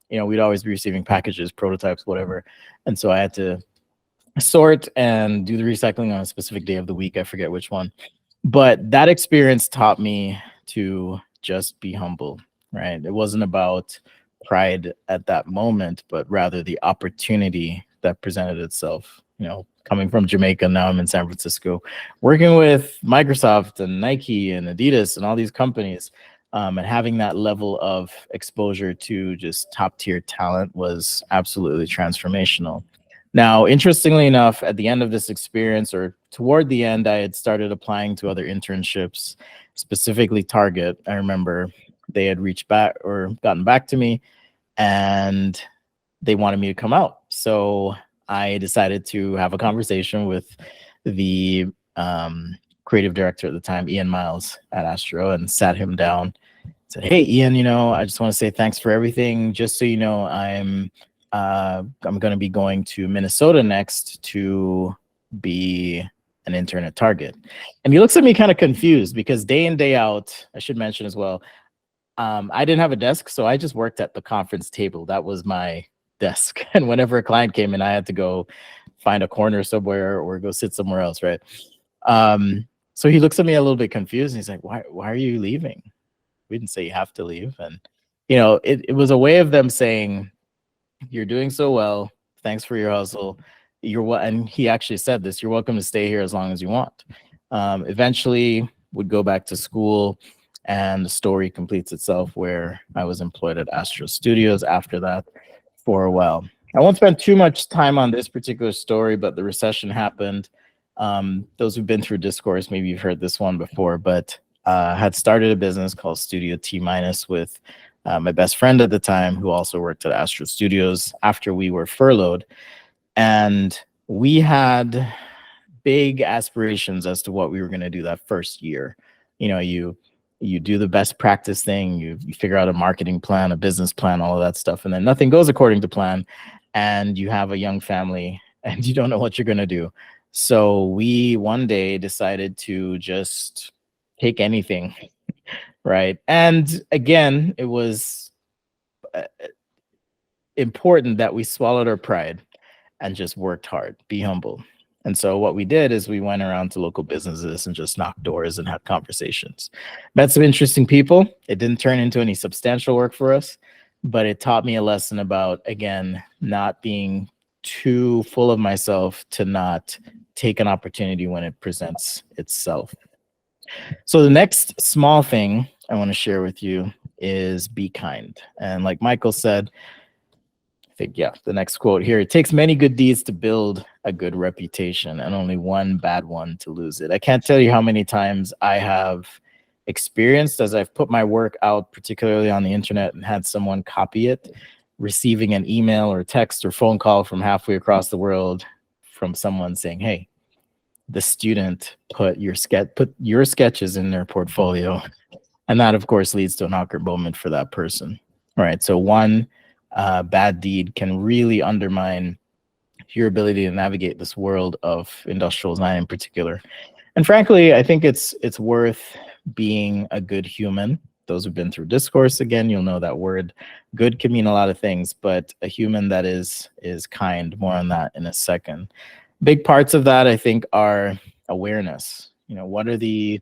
we'd always be receiving packages, prototypes, whatever. And so I had to sort and do the recycling on a specific day of the week. I forget which one. But that experience taught me to just be humble, right? It wasn't about pride at that moment, but rather the opportunity that presented itself. Coming from Jamaica, now I'm in San Francisco, working with Microsoft and Nike and Adidas and all these companies, and having that level of exposure to just top tier talent was absolutely transformational. Now, interestingly enough, at the end of this experience, or toward the end, I had started applying to other internships, specifically Target. I remember they had reached back or gotten back to me, and they wanted me to come out. So I decided to have a conversation with the creative director at the time, Ian Miles at Astro, and sat him down. Said, hey, Ian, I just want to say thanks for everything. Just so you know, I'm going to be going to Minnesota next to be an intern at Target. And he looks at me kind of confused because day in, day out, I should mention as well, I didn't have a desk, so I just worked at the conference table. That was my desk. And whenever a client came in, I had to go find a corner somewhere or go sit somewhere else, right? So he looks at me a little bit confused, and he's like, why are you leaving? We didn't say you have to leave. And, it was a way of them saying, you're doing so well. Thanks for your hustle. And he actually said this, you're welcome to stay here as long as you want. Eventually would go back to school, and the story completes itself where I was employed at Astro Studios after that for a while. I won't spend too much time on this particular story, but the recession happened. Those who've been through Discourse, maybe you've heard this one before, but had started a business called Studio T- with my best friend at the time, who also worked at Astro Studios after we were furloughed. And we had big aspirations as to what we were going to do that first year. You do the best practice thing, you figure out a marketing plan, a business plan, all of that stuff, and then nothing goes according to plan, and you have a young family and you don't know what you're going to do. So we one day decided to just take anything, right? And again, it was important that we swallowed our pride and just worked hard, be humble. And so what we did is we went around to local businesses and just knocked doors and had conversations. Met some interesting people. It didn't turn into any substantial work for us, but it taught me a lesson about, again, not being too full of myself to not take an opportunity when it presents itself. So the next small thing I want to share with you is be kind. And like Michael said, I think, the next quote here, it takes many good deeds to build a good reputation and only one bad one to lose it. I can't tell you how many times I have experienced as I've put my work out, particularly on the internet, and had someone copy it, receiving an email or text or phone call from halfway across the world from someone saying, hey, the student put your sketches in their portfolio. And that, of course, leads to an awkward moment for that person. All right. So one bad deed can really undermine your ability to navigate this world of industrial design in particular. And frankly, I think it's worth being a good human. Those who've been through discourse, again, you'll know that word. Good can mean a lot of things, but a human that is kind. More on that in a second. Big parts of that, I think, are awareness. You know, what are the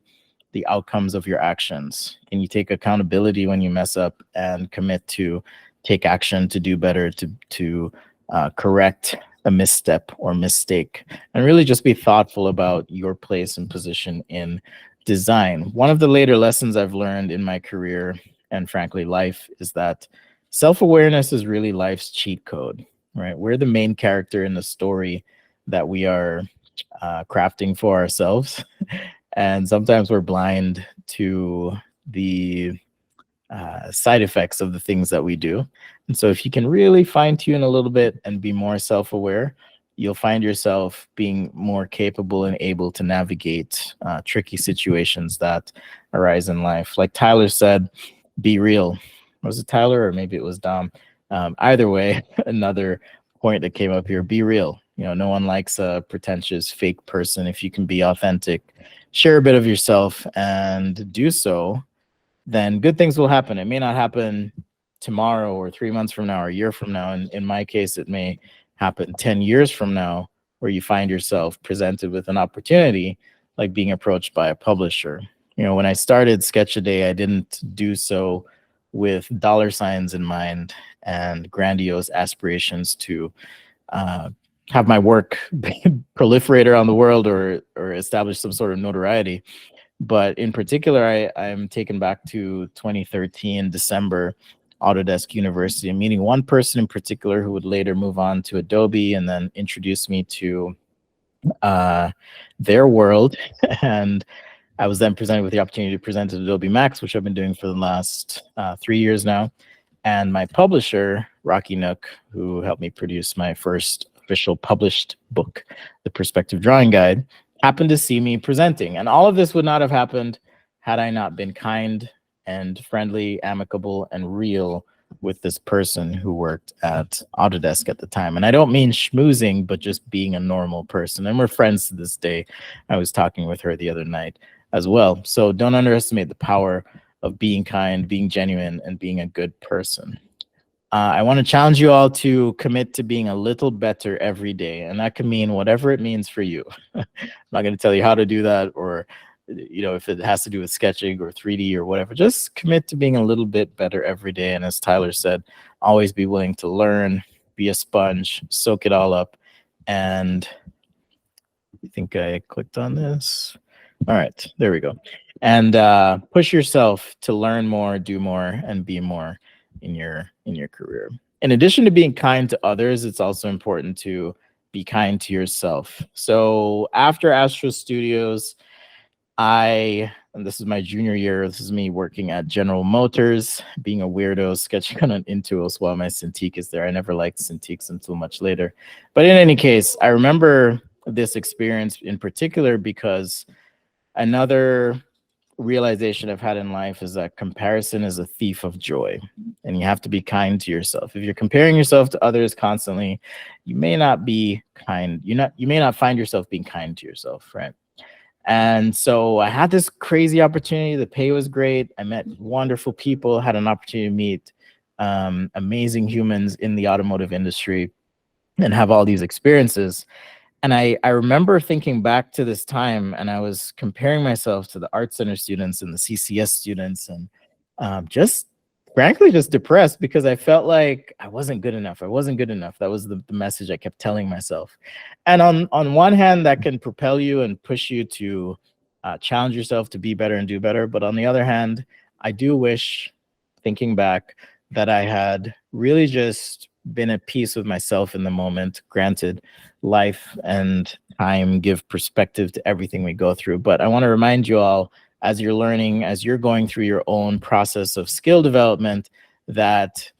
outcomes of your actions? Can you take accountability when you mess up and commit to take action to do better, to correct a misstep or mistake, and really just be thoughtful about your place and position in design. One of the later lessons I've learned in my career and frankly life is that self-awareness is really life's cheat code, right? We're the main character in the story that we are crafting for ourselves. And sometimes we're blind to the side effects of the things that we do. And so if you can really fine tune a little bit and be more self-aware, you'll find yourself being more capable and able to navigate tricky situations that arise in life. Like Tyler said, be real. Was it Tyler or maybe it was Dom? Either way, another point that came up here, be real. You know, no one likes a pretentious fake person. If you can be authentic, share a bit of yourself and do so, then good things will happen. It may not happen tomorrow or 3 months from now or a year from now. And in my case, it may happen 10 years from now, where you find yourself presented with an opportunity like being approached by a publisher. You know, when I started Sketch a Day, I didn't do so with dollar signs in mind and grandiose aspirations to have my work proliferate around the world or establish some sort of notoriety. But in particular, I'm taken back to 2013, December, Autodesk University, and meeting one person in particular who would later move on to Adobe and then introduce me to their world. And I was then presented with the opportunity to present at Adobe Max, which I've been doing for the last 3 years now. And my publisher, Rocky Nook, who helped me produce my first official published book, The Perspective Drawing Guide, happened to see me presenting. And all of this would not have happened had I not been kind and friendly, amicable, and real with this person who worked at Autodesk at the time. And I don't mean schmoozing, but just being a normal person. And we're friends to this day. I was talking with her the other night as well. So don't underestimate the power of being kind, being genuine, and being a good person. I want to challenge you all to commit to being a little better every day. And that can mean whatever it means for you. I'm not going to tell you how to do that, or you know, if it has to do with sketching or 3D or whatever. Just commit to being a little bit better every day. And as Tyler said, always be willing to learn, be a sponge, soak it all up. And I think I clicked on this. All right, there we go. And push yourself to learn more, do more, and be more in your career. In addition to being kind to others, it's also important to be kind to yourself. So after Astro Studios, and this is my junior year, this is me working at General Motors, being a weirdo, sketching on an Intuos while my Cintiq is there. I never liked Cintiqs until much later. But in any case, I remember this experience in particular because another realization I've had in life is that comparison is a thief of joy, and you have to be kind to yourself. If you're comparing yourself to others constantly, you may not be kind. You may not find yourself being kind to yourself, right? And so I had this crazy opportunity. The pay was great. I met wonderful people, had an opportunity to meet amazing humans in the automotive industry and have all these experiences. And I remember thinking back to this time, and I was comparing myself to the Art Center students and the CCS students, and just frankly just depressed because I felt like I wasn't good enough. I wasn't good enough. That was the message I kept telling myself. And on one hand, that can propel you and push you to challenge yourself to be better and do better. But on the other hand, I do wish, thinking back, that I had really just been at peace with myself in the moment. Granted, life and time give perspective to everything we go through. But I want to remind you all as you're learning, as you're going through your own process of skill development, that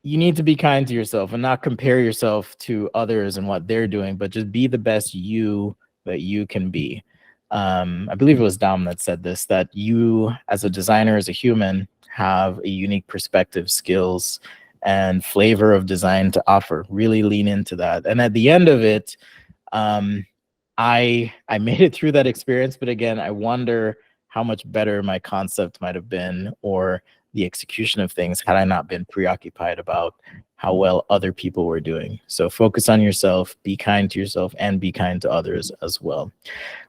you need to be kind to yourself and not compare yourself to others and what they're doing, but just be the best you that you can be. I believe it was Dom that said this, that you as a designer, as a human, have a unique perspective, skills, and flavor of design to offer. Really lean into that. And at the end of it, I made it through that experience, but again, I wonder how much better my concept might have been, or the execution of things, had I not been preoccupied about how well other people were doing. So focus on yourself, be kind to yourself, and be kind to others as well.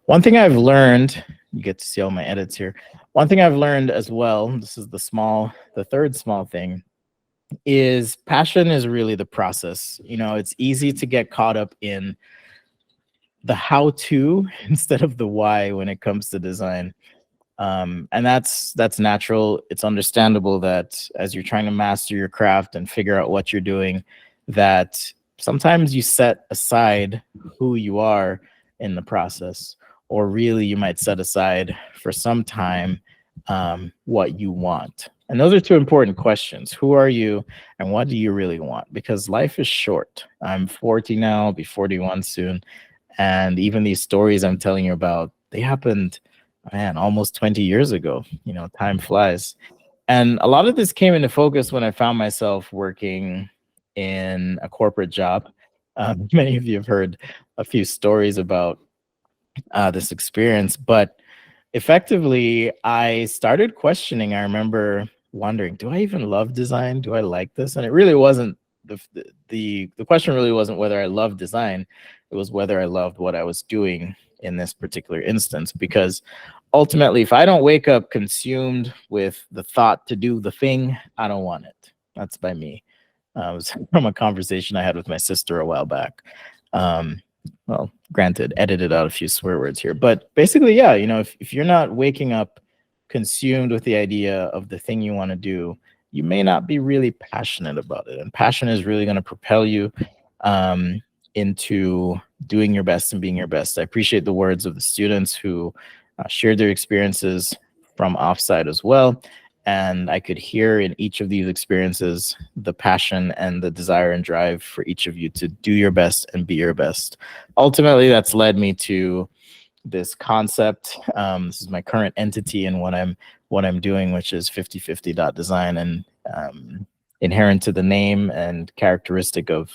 One thing I've learned, you get to see all my edits here. One thing I've learned as well, this is the third small thing, is passion is really the process. You know, it's easy to get caught up in the how-to instead of the why when it comes to design. And that's natural. It's understandable that as you're trying to master your craft and figure out what you're doing, that sometimes you set aside who you are in the process, or really you might set aside for some time what you want. And those are two important questions. Who are you and what do you really want? Because life is short. I'm 40 now, I'll be 41 soon. And even these stories I'm telling you about, they happened, man, almost 20 years ago. You know, time flies. And a lot of this came into focus when I found myself working in a corporate job. Many of you have heard a few stories about this experience, but effectively, I started questioning. I remember wondering, do I even love design? Do I like this? And it really wasn't, the question really wasn't whether I loved design. It was whether I loved what I was doing in this particular instance, because ultimately, if I don't wake up consumed with the thought to do the thing, I don't want it. That's by me. It was from a conversation I had with my sister a while back. Well, granted, edited out a few swear words here, but basically, yeah, you know, if you're not waking up consumed with the idea of the thing you want to do, you may not be really passionate about it. And passion is really going to propel you into doing your best and being your best. I appreciate the words of the students who shared their experiences from Offsite as well. And I could hear in each of these experiences the passion and the desire and drive for each of you to do your best and be your best. Ultimately, that's led me to this concept. This is my current entity and what I'm doing, which is 5050.design. And inherent to the name and characteristic of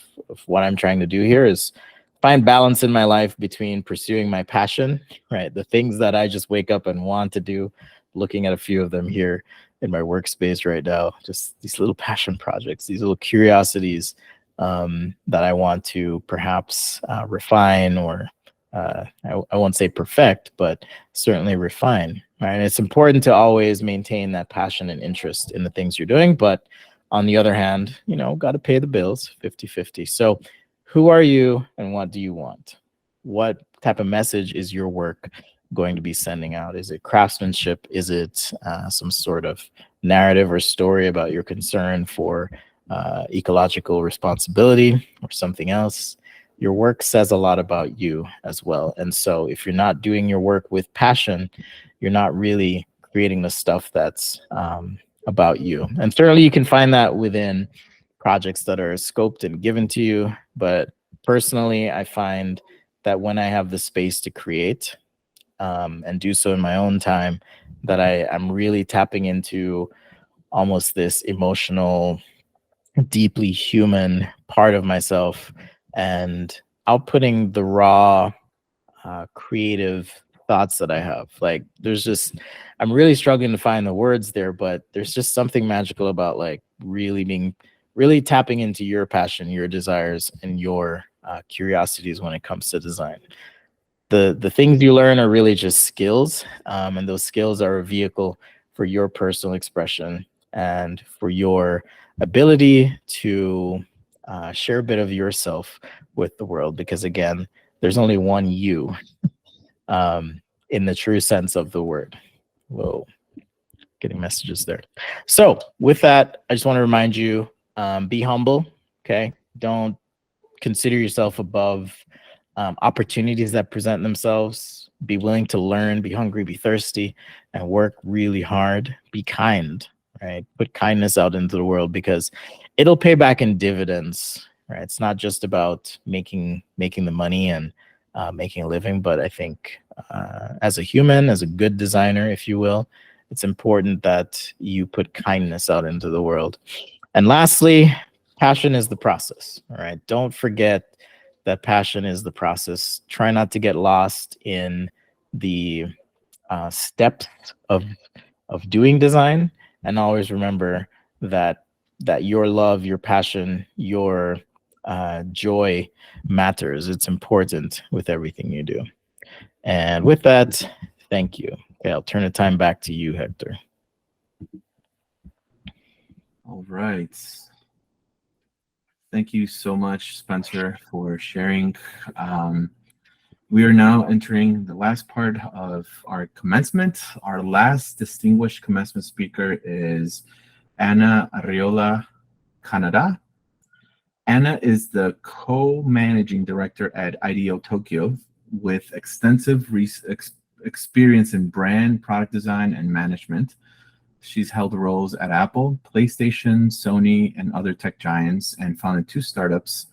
what I'm trying to do here is find balance in my life between pursuing my passion, right? The things that I just wake up and want to do, looking at a few of them here in my workspace right now, just these little passion projects, these little curiosities that I want to perhaps refine, or I won't say perfect, but certainly refine, right? And it's important to always maintain that passion and interest in the things you're doing. But on the other hand, you know, got to pay the bills, 50-50. So who are you and what do you want? What type of message is your work going to be sending out? Is it craftsmanship? Is it some sort of narrative or story about your concern for ecological responsibility or something else? Your work says a lot about you as well. And so if you're not doing your work with passion, you're not really creating the stuff that's about you. And certainly you can find that within projects that are scoped and given to you. But personally, I find that when I have the space to create and do so in my own time, that I'm really tapping into almost this emotional, deeply human part of myself and outputting the raw creative thoughts that I have. Like I'm really struggling to find the words there, but there's just something magical about like really tapping into your passion, your desires, and your curiosities when it comes to design. The things you learn are really just skills, and those skills are a vehicle for your personal expression and for your ability to share a bit of yourself with the world. Because again, there's only one you in the true sense of the word. Whoa, getting messages there. So with that, I just want to remind you, be humble, okay? Don't consider yourself above opportunities that present themselves. Be willing to learn, be hungry, be thirsty, and work really hard. Be kind, right? Put kindness out into the world because it'll pay back in dividends, right? It's not just about making the money and making a living, but I think as a human, as a good designer, if you will, it's important that you put kindness out into the world. And lastly, passion is the process. All right. Don't forget that passion is the process. Try not to get lost in the steps of doing design, and always remember that your love, your passion, your joy matters. It's important with everything you do. And with that, thank you. Okay, I'll turn the time back to you, Hector. All right. Thank you so much, Spencer, for sharing. We are now entering the last part of our commencement. Our last distinguished commencement speaker is Anna Arreola Kanada. Anna is the co-managing director at IDEO Tokyo with extensive experience in brand, product design, and management. She's held roles at Apple, PlayStation, Sony, and other tech giants, and founded 2 startups.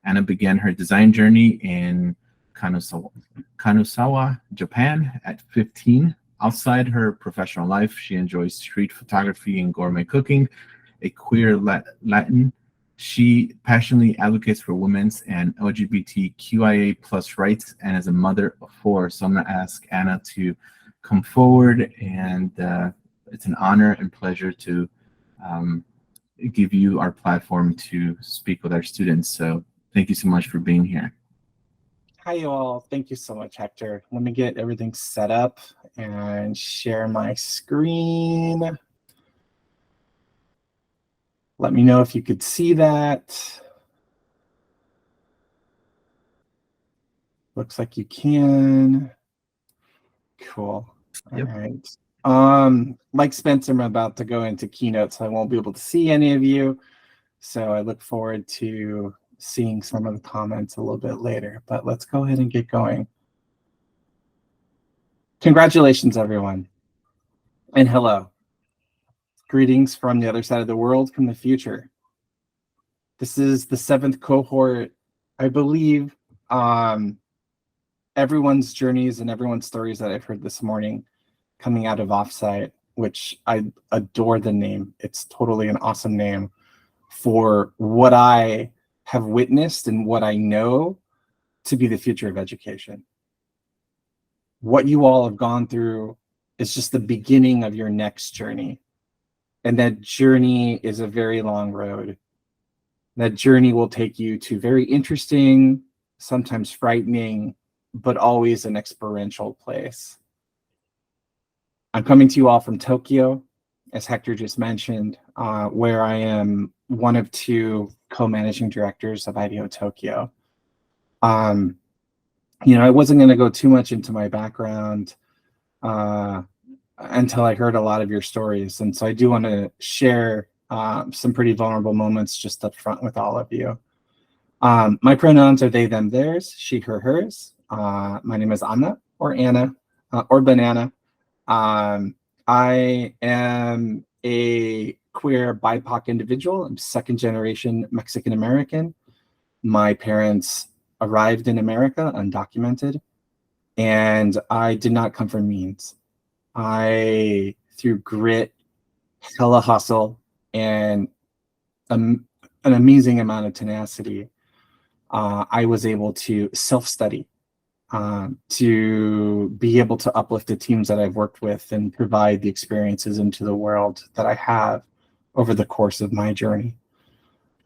Anna began her design journey in Kanazawa, Japan at 15. Outside her professional life, she enjoys street photography and gourmet cooking. A queer Latin, she passionately advocates for women's and LGBTQIA plus rights, and is a mother of 4. So I'm going to ask Anna to come forward, and it's an honor and pleasure to give you our platform to speak with our students. So thank you so much for being here. Hi, you all. Thank you so much, Hector. Let me get everything set up and share my screen. Let me know if you could see that. Looks like you can. Cool. Yep. All right. Like Spencer, I'm about to go into Keynote, so I won't be able to see any of you. So I look forward to seeing some of the comments a little bit later, but let's go ahead and get going. Congratulations, everyone. And hello. Greetings from the other side of the world, from the future. This is the 7th cohort. I believe everyone's journeys and everyone's stories that I've heard this morning coming out of Offsite, which I adore the name. It's totally an awesome name for what I have witnessed and what I know to be the future of education. What you all have gone through is just the beginning of your next journey. And that journey is a very long road. That journey will take you to very interesting, sometimes frightening, but always an experiential place. I'm coming to you all from Tokyo, as Hector just mentioned, where I am one of 2 co-managing directors of IDEO Tokyo. I wasn't going to go too much into my background until I heard a lot of your stories. And so I do want to share some pretty vulnerable moments just up front with all of you. My pronouns are they, them, theirs, she, her, hers. My name is Anna, or Banana. I am a queer BIPOC individual. I'm 2nd generation Mexican American. My parents arrived in America undocumented, and I did not come from means. Through grit, hella hustle, and an amazing amount of tenacity, I was able to self-study, to be able to uplift the teams that I've worked with and provide the experiences into the world that I have over the course of my journey.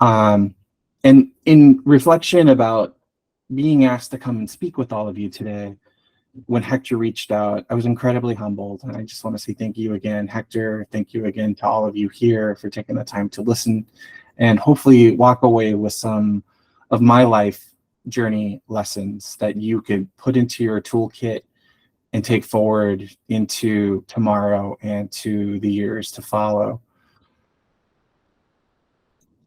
And in reflection about being asked to come and speak with all of you today, when Hector reached out, I was incredibly humbled. And I just want to say thank you again, Hector. Thank you again to all of you here for taking the time to listen and hopefully walk away with some of my life journey lessons that you could put into your toolkit and take forward into tomorrow and to the years to follow.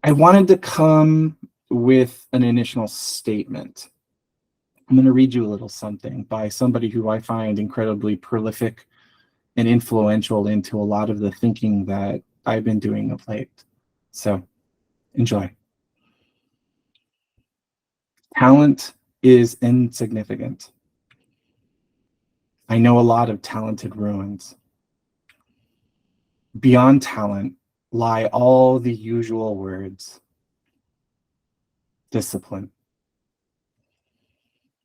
I wanted to come with an initial statement. I'm going to read you a little something by somebody who I find incredibly prolific and influential into a lot of the thinking that I've been doing of late. So enjoy. Talent is insignificant. I know a lot of talented ruins. Beyond talent lie all the usual words: discipline,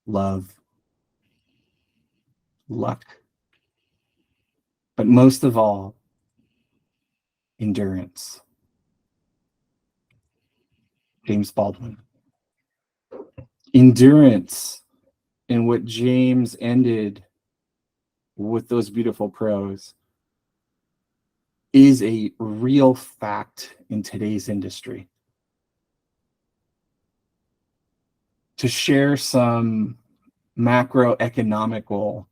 love, luck, but most of all, endurance. James Baldwin. Endurance, in what James ended with those beautiful prose, is a real fact in today's industry. To share some macroeconomical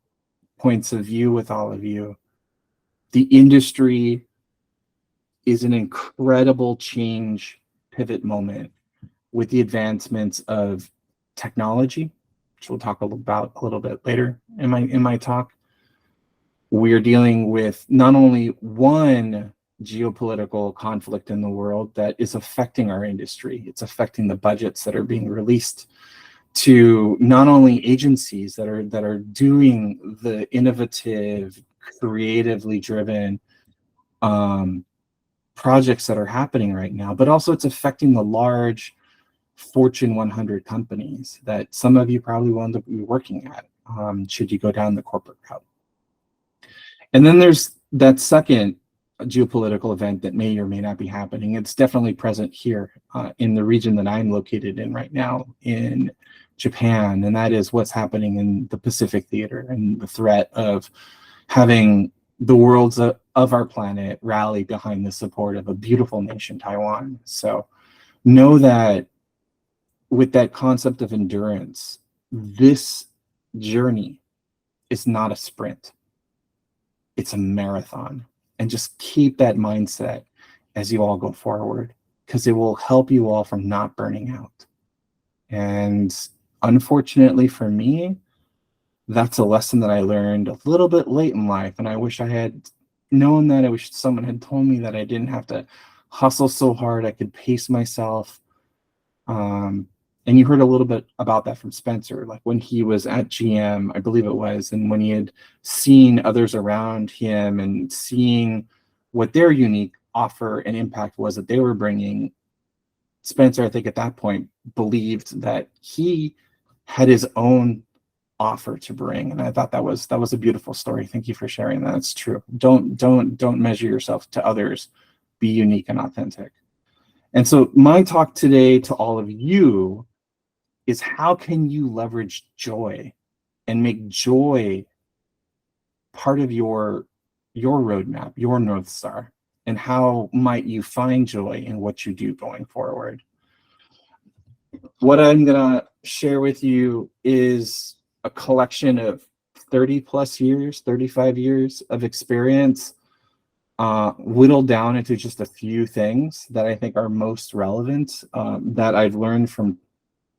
points of view with all of you, the industry is an incredible change pivot moment with the advancements of technology, which we'll talk about a little bit later in my talk. We're dealing with not only one geopolitical conflict in the world that is affecting our industry, it's affecting the budgets that are being released to not only agencies that are doing the innovative, creatively driven projects that are happening right now, but also it's affecting the large Fortune 100 companies that some of you probably will end up working at, should you go down the corporate route. And then there's that second geopolitical event that may or may not be happening. It's definitely present here in the region that I'm located in right now in Japan, and that is what's happening in the Pacific theater and the threat of having the worlds of our planet rally behind the support of a beautiful nation, Taiwan. So know that with that concept of endurance, this journey is not a sprint. It's a marathon. And just keep that mindset as you all go forward, because it will help you all from not burning out. And unfortunately for me, that's a lesson that I learned a little bit late in life. And I wish I had known that. I wish someone had told me that I didn't have to hustle so hard. I could pace myself. And you heard a little bit about that from Spencer, like when he was at GM, I believe it was, and when he had seen others around him and seeing what their unique offer and impact was that they were bringing, Spencer, I think at that point, believed that he had his own offer to bring. And I thought that was a beautiful story. Thank you for sharing that. It's true. Don't measure yourself to others. Be unique and authentic. And so my talk today to all of you is how can you leverage joy and make joy part of your roadmap, your North Star, and how might you find joy in what you do going forward? What I'm gonna share with you is a collection of 30 plus years, 35 years of experience, whittled down into just a few things that I think are most relevant, that I've learned from,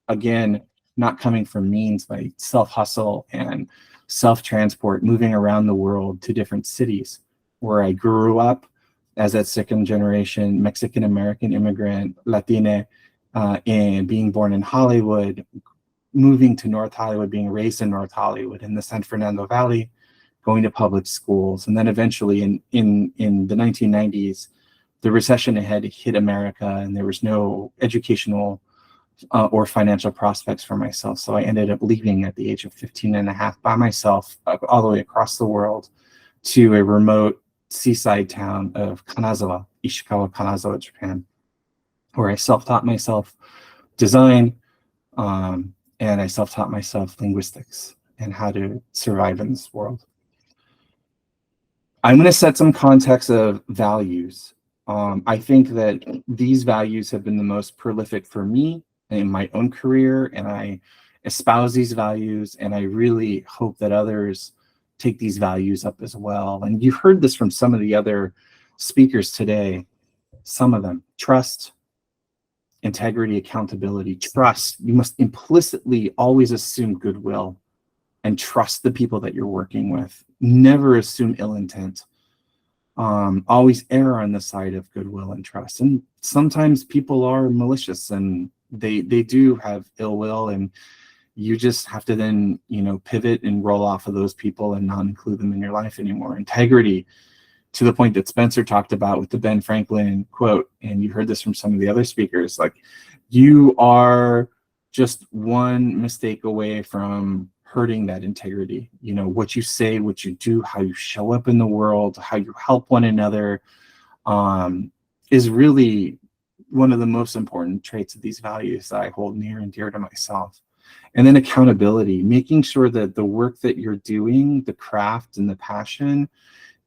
again, not coming from means by self-hustle and self-transport, moving around the world to different cities where I grew up as a second generation Mexican-American immigrant, Latina, and being born in Hollywood, moving to North Hollywood, being raised in North Hollywood in the San Fernando Valley, going to public schools. And then eventually in the 1990s, the recession had hit America and there was no educational or financial prospects for myself. So I ended up leaving at the age of 15 and a half by myself, all the way across the world to a remote seaside town of Kanazawa, Ishikawa, Kanazawa, Japan, where I self-taught myself design, and I self-taught myself linguistics and how to survive in this world. I'm going to set some context of values. I think that these values have been the most prolific for me in my own career, and I espouse these values, and I really hope that others take these values up as well. And you've heard this from some of the other speakers today, some of them: trust, integrity, accountability, trust. You must implicitly always assume goodwill and trust the people that you're working with. Never assume ill intent. Always err on the side of goodwill and trust. And sometimes people are malicious and they do have ill will, and you just have to then, pivot and roll off of those people and not include them in your life anymore. Integrity, to the point that Spencer talked about with the Ben Franklin quote, and you heard this from some of the other speakers, like, you are just one mistake away from hurting that integrity. What you say, what you do, how you show up in the world, how you help one another, is really one of the most important traits of these values that I hold near and dear to myself. And then accountability, making sure that the work that you're doing, the craft and the passion,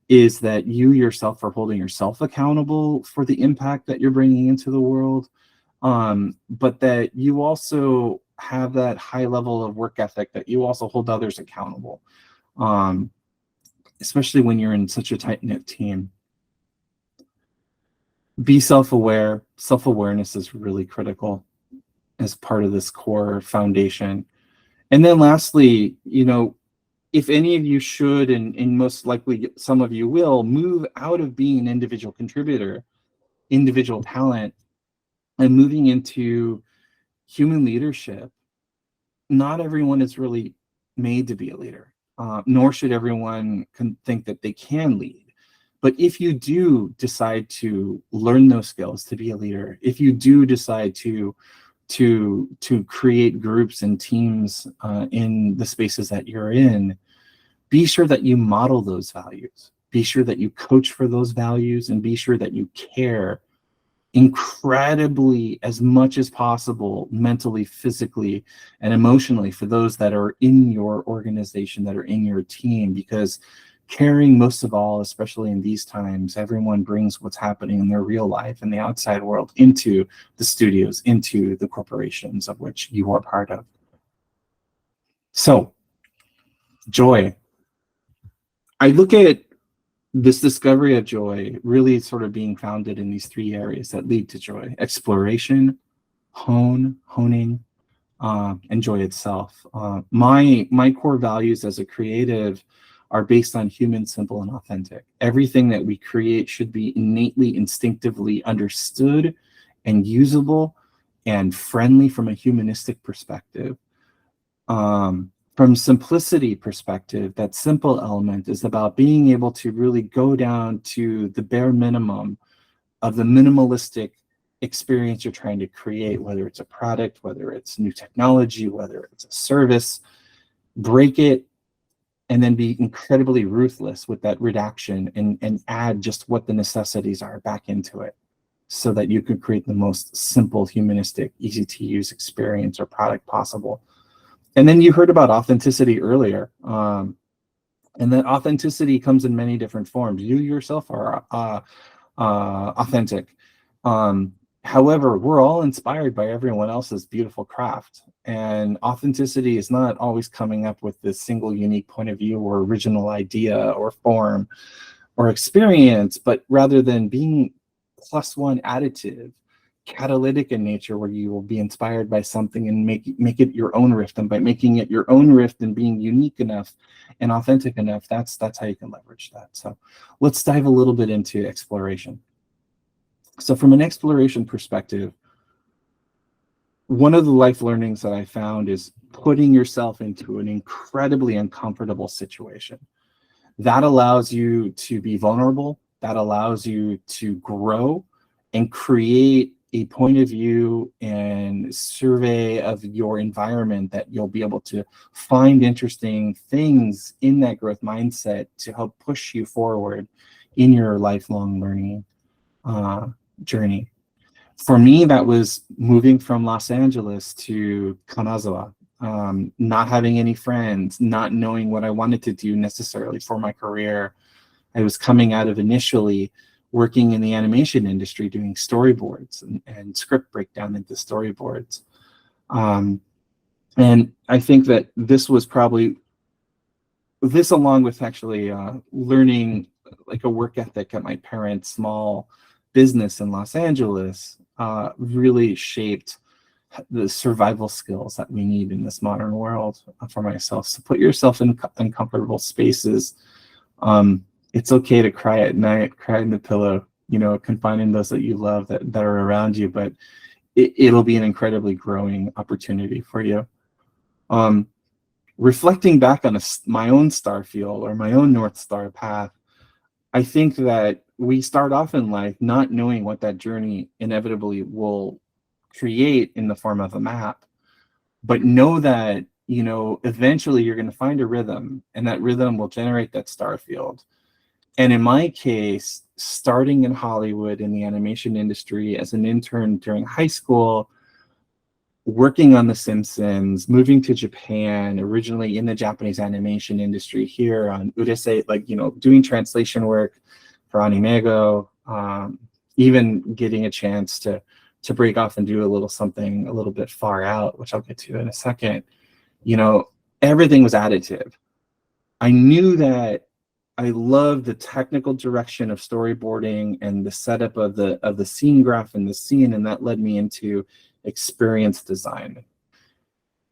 is that you yourself are holding yourself accountable for the impact that you're bringing into the world, but that you also have that high level of work ethic that you also hold others accountable, especially when you're in such a tight-knit team. Be self-aware. Self-awareness is really critical as part of this core foundation. And then lastly, if any of you should, and most likely some of you will, move out of being an individual contributor, individual talent, and moving into human leadership, not everyone is really made to be a leader, nor should everyone think that they can lead. But if you do decide to learn those skills to be a leader, if you do decide to create groups and teams in the spaces that you're in, be sure that you model those values. Be sure that you coach for those values, and be sure that you care incredibly, as much as possible, mentally, physically, and emotionally for those that are in your organization, that are in your team, because caring most of all, especially in these times, everyone brings what's happening in their real life and the outside world into the studios, into the corporations of which you are part of. So, joy. I look at this discovery of joy really sort of being founded in these three areas that lead to joy: exploration, honing, and joy itself. My core values as a creative are based on human, simple, and authentic. Everything that we create should be innately, instinctively understood and usable and friendly from a humanistic perspective. From simplicity perspective, that simple element is about being able to really go down to the bare minimum of the minimalistic experience you're trying to create, whether it's a product, whether it's new technology, whether it's a service. Break it and then be incredibly ruthless with that redaction and add just what the necessities are back into it, so that you can create the most simple, humanistic, easy to use experience or product possible. And then you heard about authenticity earlier. And that authenticity comes in many different forms. You yourself are authentic. However, we're all inspired by everyone else's beautiful craft. And authenticity is not always coming up with this single unique point of view or original idea or form or experience, but rather than being plus one additive, catalytic in nature, where you will be inspired by something and make it your own riff. And by making it your own riff and being unique enough and authentic enough, that's how you can leverage that. So let's dive a little bit into exploration. So from an exploration perspective, one of the life learnings that I found is putting yourself into an incredibly uncomfortable situation. That allows you to be vulnerable. That allows you to grow and create a point of view and survey of your environment that you'll be able to find interesting things in that growth mindset to help push you forward in your lifelong learning journey. For me, that was moving from Los Angeles to Kanazawa, not having any friends, not knowing what I wanted to do necessarily for my career. I was coming out of initially working in the animation industry, doing storyboards and script breakdown into storyboards. And I think that this was probably, this along with actually learning like a work ethic at my parents' small business in Los Angeles, really shaped the survival skills that we need in this modern world for myself. So put yourself in uncomfortable spaces. It's okay to cry at night, cry in the pillow, confide in those that you love that are around you, but it'll be an incredibly growing opportunity for you. Reflecting back on my own star field or my own North Star path, I think that we start off in life not knowing what that journey inevitably will create in the form of a map, but know that, eventually you're going to find a rhythm, and that rhythm will generate that star field. And in my case, starting in Hollywood in the animation industry as an intern during high school, working on The Simpsons, moving to Japan, originally in the Japanese animation industry here on Urusei, doing translation work for Animego, even getting a chance to break off and do a little something a little bit far out, which I'll get to in a second. Everything was additive. I knew that I loved the technical direction of storyboarding and the setup of the scene graph and the scene, and that led me into experience design.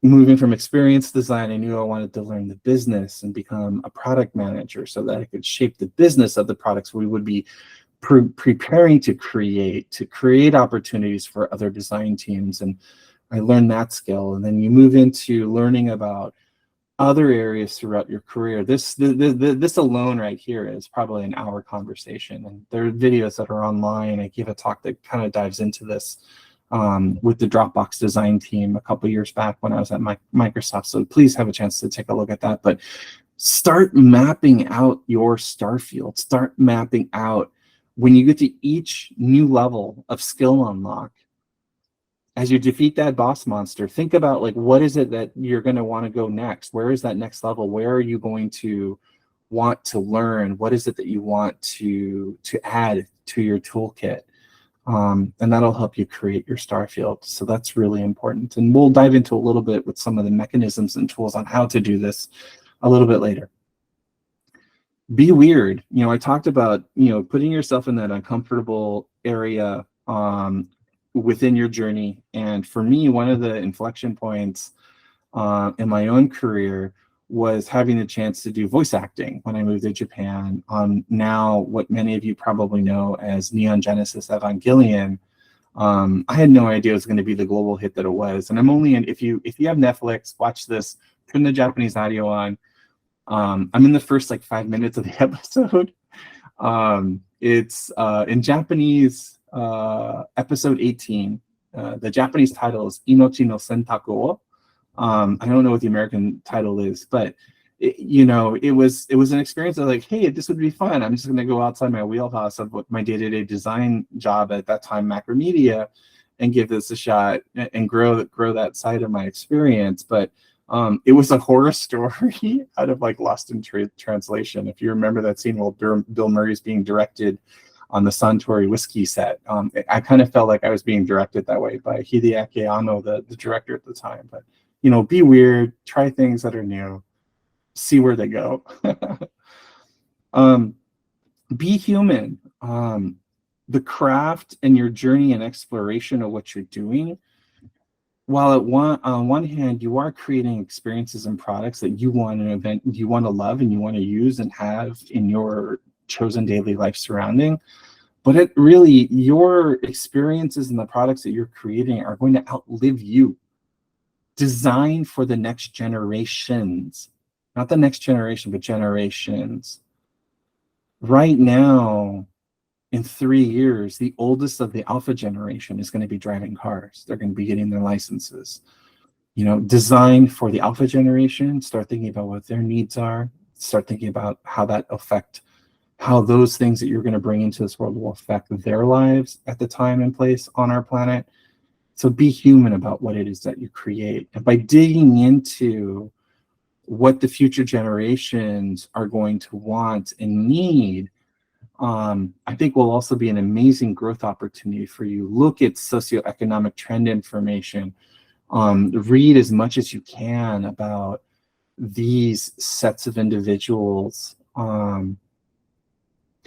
Moving from experience design, I knew I wanted to learn the business and become a product manager so that I could shape the business of the products we would be preparing to create opportunities for other design teams. And I learned that skill. And then you move into learning about other areas throughout your career. This alone right here is probably an hour conversation. And there are videos that are online. I gave a talk that kind of dives into this with the Dropbox design team a couple years back when I was at Microsoft. So please have a chance to take a look at that. But start mapping out your star field. Start mapping out when you get to each new level of skill unlock. As you defeat that boss monster, think about what is it that you're going to want to go next? Where is that next level? Where are you going to want to learn? What is it that you want to add to your toolkit? And that'll help you create your star field. So that's really important. And we'll dive into a little bit with some of the mechanisms and tools on how to do this a little bit later. Be weird. I talked about, putting yourself in that uncomfortable area within your journey. And for me, one of the inflection points in my own career was having the chance to do voice acting when I moved to Japan on now what many of you probably know as Neon Genesis Evangelion. I had no idea it was going to be the global hit that it was. And I'm only in, if you have Netflix, watch this, turn the Japanese audio on. I'm in the first 5 minutes of the episode. It's in Japanese, episode 18. The Japanese title is Inochi no Sentaku wo. I don't know what the American title is, but it was an experience of hey, this would be fun. I'm just going to go outside my wheelhouse of what my day-to-day design job at that time, Macromedia, and give this a shot and grow that side of my experience. But it was a horror story out of Lost in Translation. If you remember that scene where Bill Murray's being directed on the Suntory whiskey set, I kind of felt like I was being directed that way by Hideaki Anno, the director at the time. But be weird, try things that are new, see where they go. Be human. The craft and your journey and exploration of what you're doing, while on one hand you are creating experiences and products that you want to love and you want to use and have in your chosen daily life surrounding, but your experiences and the products that you're creating are going to outlive you. Design for the next generations, not the next generation, but generations. Right now, in 3 years, the oldest of the alpha generation is going to be driving cars. They're going to be getting their licenses. Design for the alpha generation, start thinking about what their needs are, start thinking about how those things that you're going to bring into this world will affect their lives at the time and place on our planet. So be human about what it is that you create. And by digging into what the future generations are going to want and need, I think will also be an amazing growth opportunity for you. Look at socioeconomic trend information. Read as much as you can about these sets of individuals.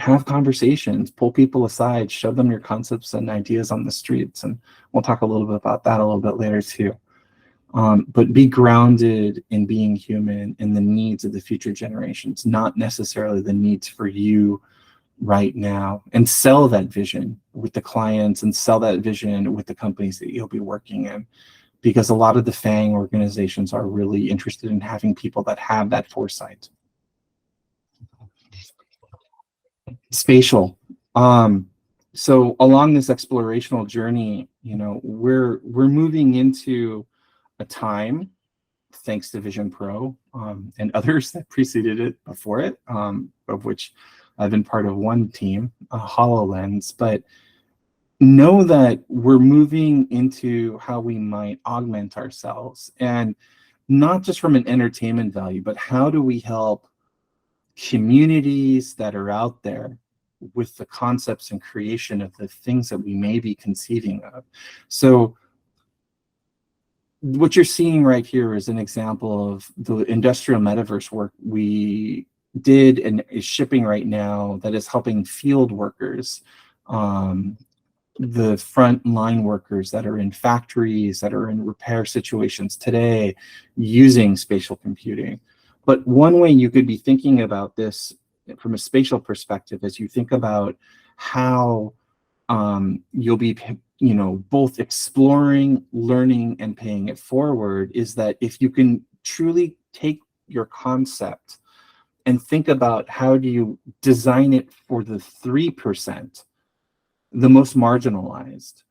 have conversations, pull people aside, show them your concepts and ideas on the streets. And we'll talk a little bit about that a little bit later too. But be grounded in being human in the needs of the future generations, not necessarily the needs for you right now, and sell that vision with the clients and sell that vision with the companies that you'll be working in. Because a lot of the FANG organizations are really interested in having people that have that foresight. Spatial. So along this explorational journey, you know, we're moving into a time, thanks to Vision Pro and others that preceded it before it, of which I've been part of one team, HoloLens, but know that we're moving into how we might augment ourselves, and not just from an entertainment value, but how do we help communities that are out there with the concepts and creation of the things that we may be conceiving of. So what you're seeing right here is an example of the industrial metaverse work we did and is shipping right now that is helping field workers, the front line workers that are in factories, that are in repair situations today, using spatial computing. But one way you could be thinking about this from a spatial perspective as you think about how you'll be, you know, both exploring, learning, and paying it forward, is that if you can truly take your concept and think about how do you design it for the 3%, the most marginalized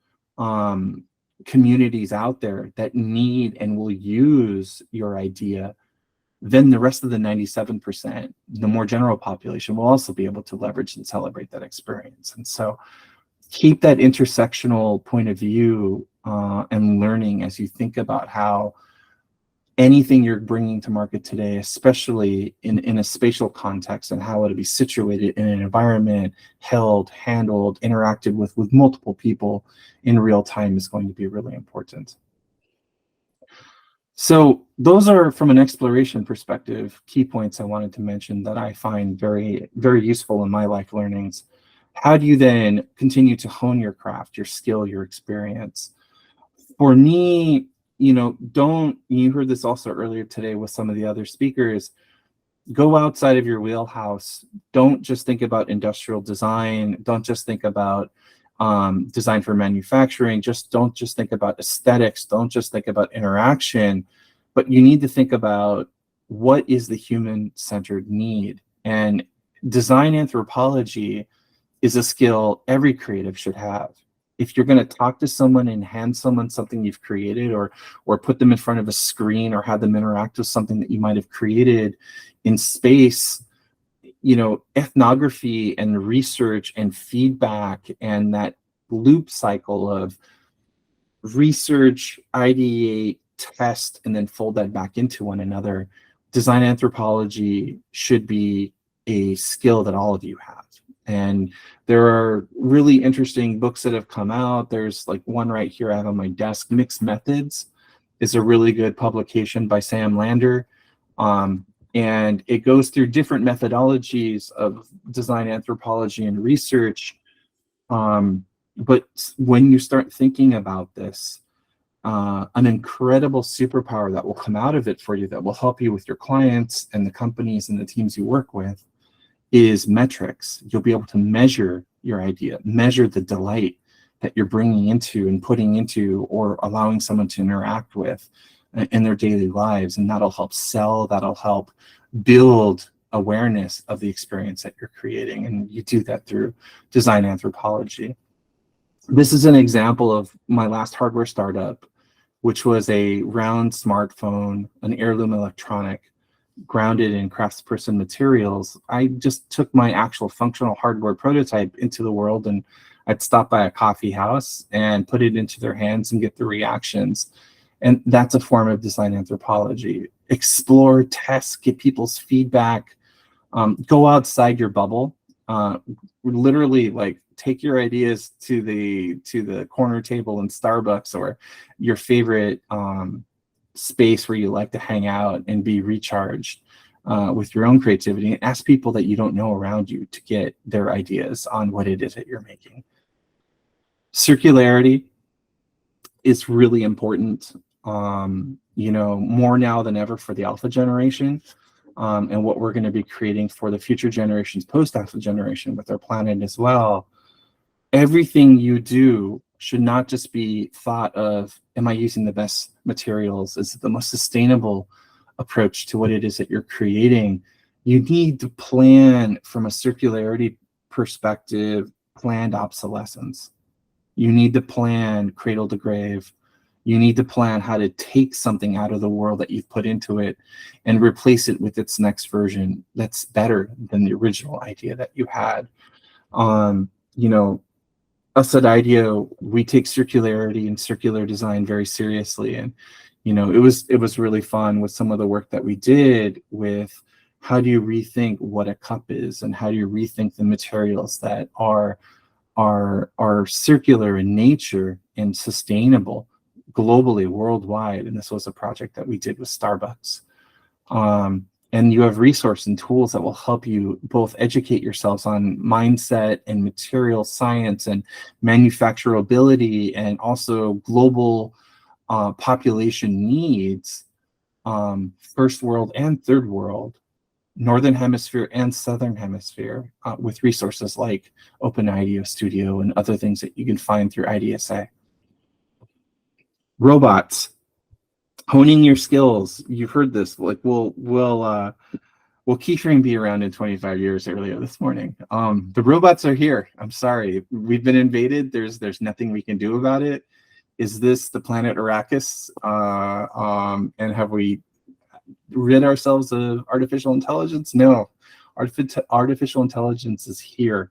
communities out there that need and will use your idea, then the rest of the 97%, the more general population, will also be able to leverage and celebrate that experience. And so keep that intersectional point of view and learning as you think about how anything you're bringing to market today, especially in a spatial context, and how it'll be situated in an environment, held, handled, interacted with multiple people in real time, is going to be really important. So those are, from an exploration perspective, key points I wanted to mention that I find very, very useful in my life learnings. How do you then continue to hone your craft, your skill, your experience? For me, you know, you heard this also earlier today with some of the other speakers, go outside of your wheelhouse. Don't just think about industrial design. Don't just think about design for manufacturing. Don't just think about aesthetics. Don't just think about interaction, but you need to think about what is the human-centered need. And design anthropology is a skill every creative should have. If you're going to talk to someone and hand someone something you've created, or put them in front of a screen, or have them interact with something that you might have created in space, you know, ethnography and research and feedback and that loop cycle of research, ideate, test, and then fold that back into one another. Design anthropology should be a skill that all of you have. And there are really interesting books that have come out. There's like one right here I have on my desk. Mixed Methods is a really good publication by Sam Lander. And it goes through different methodologies of design anthropology and research. But when you start thinking about this, an incredible superpower that will come out of it for you, that will help you with your clients and the companies and the teams you work with, is metrics. You'll be able to measure your idea, measure the delight that you're bringing into and putting into, or allowing someone to interact with in their daily lives. And that'll help sell, that'll help build awareness of the experience that you're creating. And you do that through design anthropology. This is an example of my last hardware startup, which was a round smartphone, an heirloom electronic, grounded in craftsperson materials. I just took my actual functional hardware prototype into the world, and I'd stop by a coffee house and put it into their hands and get the reactions. And that's a form of design anthropology. Explore, test, get people's feedback, go outside your bubble. Literally, like, take your ideas to the corner table in Starbucks, or your favorite space where you like to hang out and be recharged. with your own creativity, and ask people that you don't know around you to get their ideas on what it is that you're making. Circularity is really important, more now than ever for the alpha generation, and what we're going to be creating for the future generations post alpha generation with our planet as well. Everything you do should not just be thought of, am I using the best materials? Is it the most sustainable approach to what it is that you're creating? You need to plan from a circularity perspective, planned obsolescence. You need to plan cradle to grave. You need to plan how to take something out of the world that you've put into it and replace it with its next version that's better than the original idea that you had. Us at IDEO, we take circularity and circular design very seriously. And, it was really fun with some of the work that we did with how do you rethink what a cup is, and how do you rethink the materials that are circular in nature and sustainable globally, worldwide. And this was a project that we did with Starbucks. And you have resources and tools that will help you both educate yourselves on mindset and material science and manufacturability, and also global population needs, first world and third world, Northern Hemisphere and Southern Hemisphere, with resources like Open IDEO Studio and other things that you can find through IDSA. Robots. Honing your skills. You've heard this. Like, will keyframe be around in 25 years? Earlier this morning, the robots are here. I'm sorry, we've been invaded. There's nothing we can do about it. Is this the planet Arrakis? And have we rid ourselves of artificial intelligence? No, artificial intelligence is here,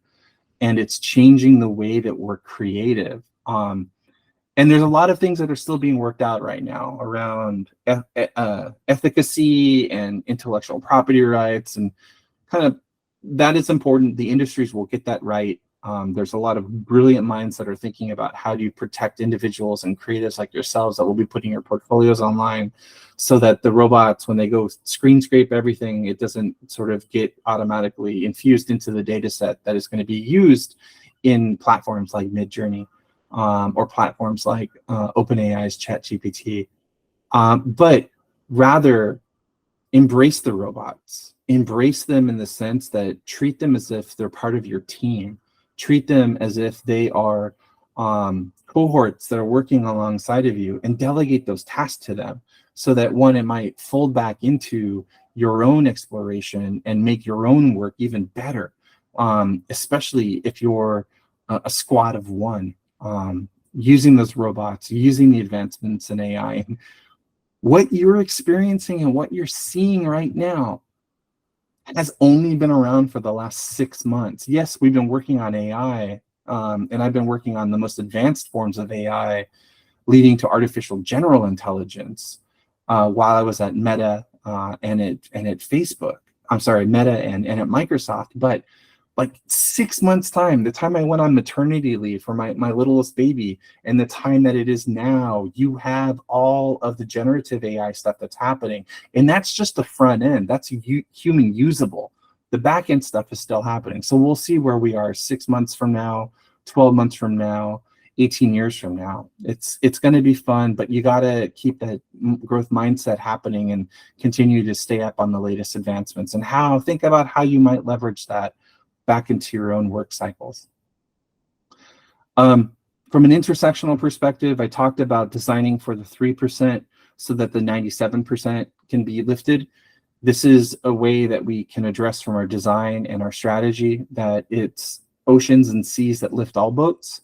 and it's changing the way that we're creative. And there's a lot of things that are still being worked out right now around efficacy and intellectual property rights, and kind of that is important. The industries will get that right. There's a lot of brilliant minds that are thinking about how do you protect individuals and creatives like yourselves that will be putting your portfolios online, so that the robots, when they go screen scrape everything, it doesn't sort of get automatically infused into the data set that is going to be used in platforms like Midjourney. Or platforms like OpenAI's ChatGPT, but rather embrace the robots. Embrace them in the sense that treat them as if they're part of your team. Treat them as if they are cohorts that are working alongside of you, and delegate those tasks to them, so that one, it might fold back into your own exploration and make your own work even better, especially if you're a squad of one. Using those robots, using the advancements in AI. What you're experiencing and what you're seeing right now has only been around for the last 6 months. Yes, we've been working on AI, and I've been working on the most advanced forms of AI leading to artificial general intelligence while I was at Meta and at Facebook. I'm sorry, Meta and at Microsoft. But like 6 months time, the time I went on maternity leave for my littlest baby, and the time that it is now, you have all of the generative AI stuff that's happening. And that's just the front end. That's human usable. The back end stuff is still happening. So we'll see where we are 6 months from now, 12 months from now, 18 years from now. It's going to be fun, but you got to keep that growth mindset happening and continue to stay up on the latest advancements, and think about how you might leverage that back into your own work cycles. From an intersectional perspective, I talked about designing for the 3% so that the 97% can be lifted. This is a way that we can address from our design and our strategy that it's oceans and seas that lift all boats,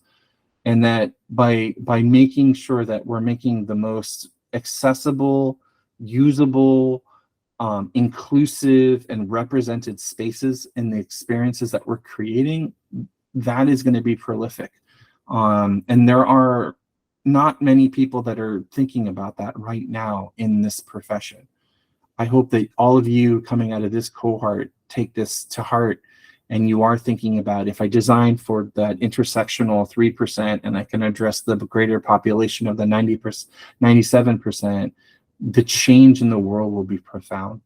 and that by making sure that we're making the most accessible, usable, inclusive and represented spaces in the experiences that we're creating, that is going to be prolific. And there are not many people that are thinking about that right now in this profession. I hope that all of you coming out of this cohort take this to heart, and you are thinking about, if I design for that intersectional 3% and I can address the greater population of the 97%, the change in the world will be profound.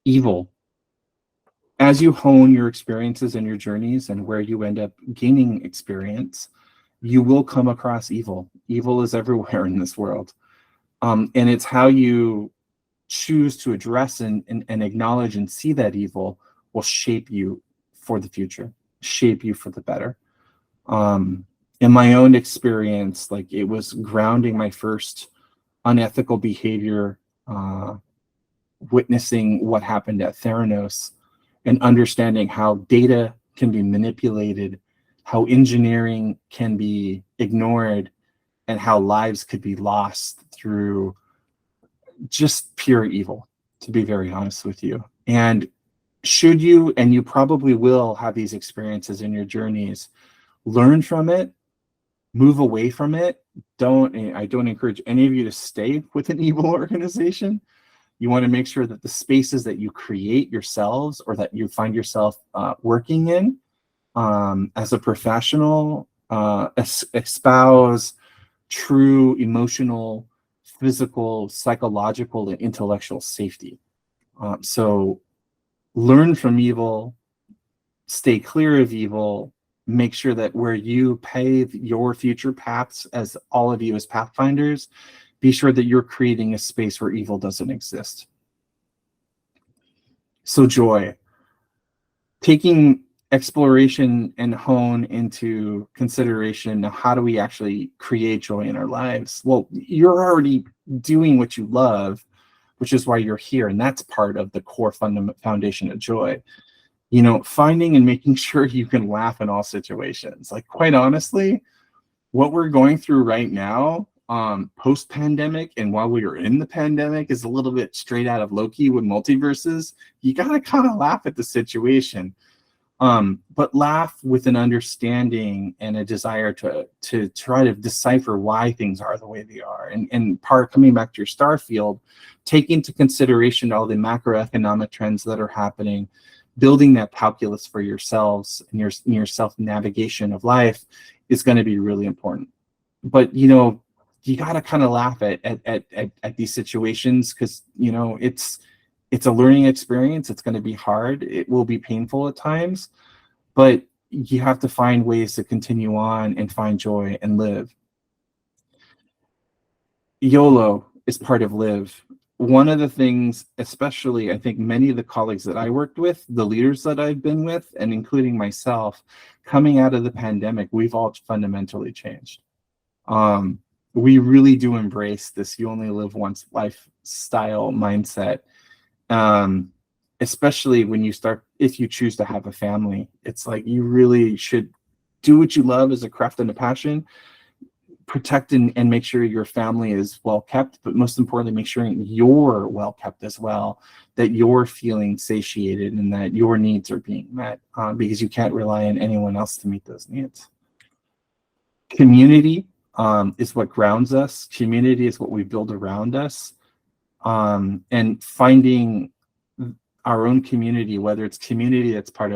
evil. As you hone your experiences and your journeys and where you end up gaining experience, you will come across evil. Evil is everywhere in this world. And it's how you choose to address and acknowledge and see that evil will shape you for the future, shape you for the better. In my own experience, like, it was grounding my first unethical behavior, witnessing what happened at Theranos and understanding how data can be manipulated, how engineering can be ignored, and how lives could be lost through just pure evil, to be very honest with you. And should you, and you probably will have these experiences in your journeys, learn from it, move away from it. I don't encourage any of you to stay with an evil organization. You want to make sure that the spaces that you create yourselves or that you find yourself working in as a professional espouse true emotional, physical, psychological, and intellectual safety. So learn from evil, stay clear of evil, make sure that where you pave your future paths, as all of you as pathfinders, be sure that you're creating a space where evil doesn't exist. So joy, taking exploration and hone into consideration. Now, how do we actually create joy in our lives? Well, you're already doing what you love, which is why you're here. And that's part of the core foundation of joy. You know, finding and making sure you can laugh in all situations. Like, quite honestly, what we're going through right now, post-pandemic, and while we are in the pandemic, is a little bit straight out of Loki with multiverses. You got to kind of laugh at the situation, but laugh with an understanding and a desire to try to decipher why things are the way they are. And part coming back to your star field, take into consideration all the macroeconomic trends that are happening. Building that calculus for yourselves and your self-navigation of life is going to be really important. But, you know, you got to kind of laugh at these situations, because, you know, it's a learning experience. It's going to be hard. It will be painful at times, but you have to find ways to continue on and find joy and live. YOLO is part of live. One of the things, especially I think many of the colleagues that I worked with, the leaders that I've been with, and including myself, coming out of the pandemic, we've all fundamentally changed. We really do embrace this "you only live once" lifestyle mindset, especially when you start, if you choose to have a family. It's like you really should do what you love as a craft and a passion. Protect and make sure your family is well kept, but most importantly, make sure you're well kept as well, that you're feeling satiated and that your needs are being met, because you can't rely on anyone else to meet those needs. Community is what grounds us. Community is what we build around us, and finding our own community, whether it's community that's part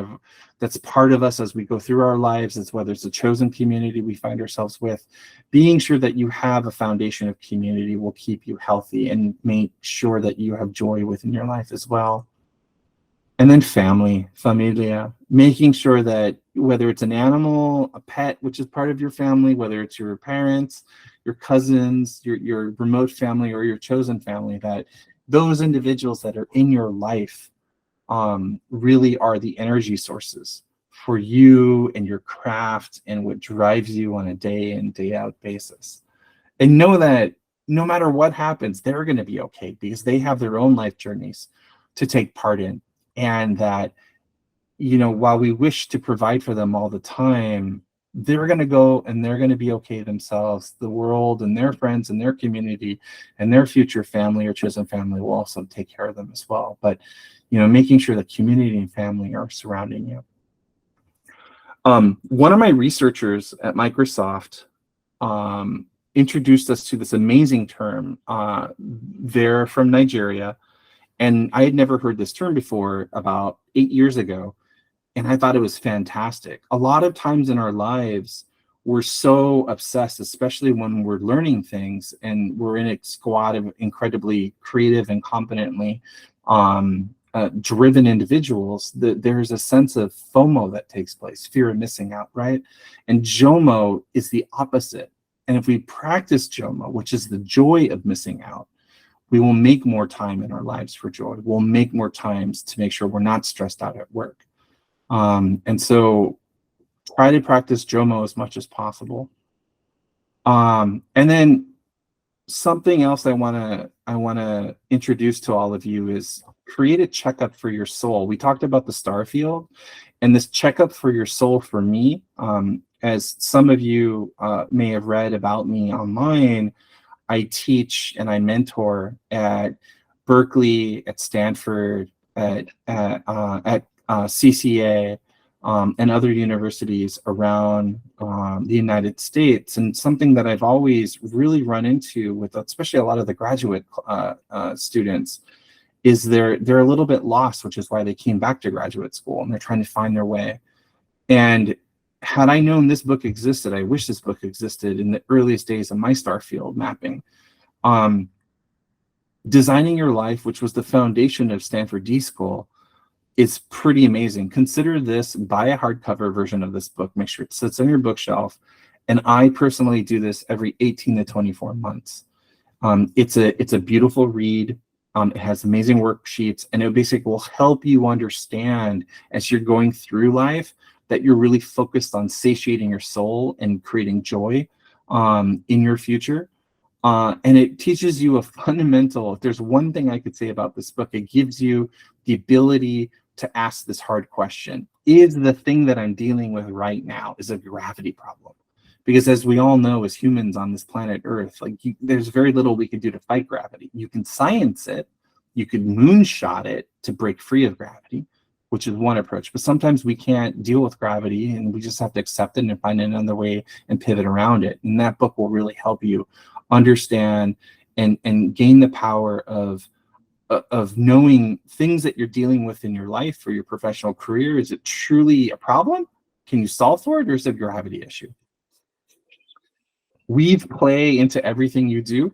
of us as we go through our lives, it's whether it's a chosen community we find ourselves with. Being sure that you have a foundation of community will keep you healthy and make sure that you have joy within your life as well. And then family, familia, making sure that whether it's an animal, a pet, which is part of your family, whether it's your parents, your cousins, your remote family, or your chosen family, that those individuals that are in your life really are the energy sources for you and your craft and what drives you on a day in, day out basis. And know that no matter what happens, they're going to be okay, because they have their own life journeys to take part in. And that, you know, while we wish to provide for them all the time, they're going to go and they're going to be okay themselves. The world and their friends and their community and their future family or chosen family will also take care of them as well. But, you know, making sure that community and family are surrounding you. One of my researchers at Microsoft introduced us to this amazing term. They're from Nigeria, and I had never heard this term before, about 8 years ago. And I thought it was fantastic. A lot of times in our lives, we're so obsessed, especially when we're learning things and we're in a squad of incredibly creative and competently driven individuals, there's a sense of FOMO that takes place, fear of missing out, right? And JOMO is the opposite. And if we practice JOMO, which is the joy of missing out, we will make more time in our lives for joy. We'll make more times to make sure we're not stressed out at work. And so try to practice JOMO as much as possible. And then something else I wanna introduce to all of you is create a checkup for your soul. We talked about the star field, and this checkup for your soul for me, as some of you may have read about me online, I teach and I mentor at Berkeley, at Stanford, at CCA, and other universities around the United States. And something that I've always really run into with especially a lot of the graduate students is they're a little bit lost, which is why they came back to graduate school and they're trying to find their way. And had I known this book existed, I wish this book existed in the earliest days of my star field mapping. Designing Your Life, which was the foundation of Stanford D School, is pretty amazing. Consider this, buy a hardcover version of this book, make sure it sits on your bookshelf. And I personally do this every 18 to 24 months. It's a beautiful read. It has amazing worksheets, and it basically will help you understand as you're going through life that you're really focused on satiating your soul and creating joy in your future. And it teaches you a fundamental, if there's one thing I could say about this book, it gives you the ability to ask this hard question. Is the thing that I'm dealing with right now is a gravity problem? Because as we all know, as humans on this planet Earth, there's very little we can do to fight gravity. You can science it, you could moonshot it to break free of gravity, which is one approach. But sometimes we can't deal with gravity and we just have to accept it and find another way and pivot around it. And that book will really help you understand and gain the power of knowing things that you're dealing with in your life or your professional career. Is it truly a problem? Can you solve for it, or is it a gravity issue? Weave play into everything you do.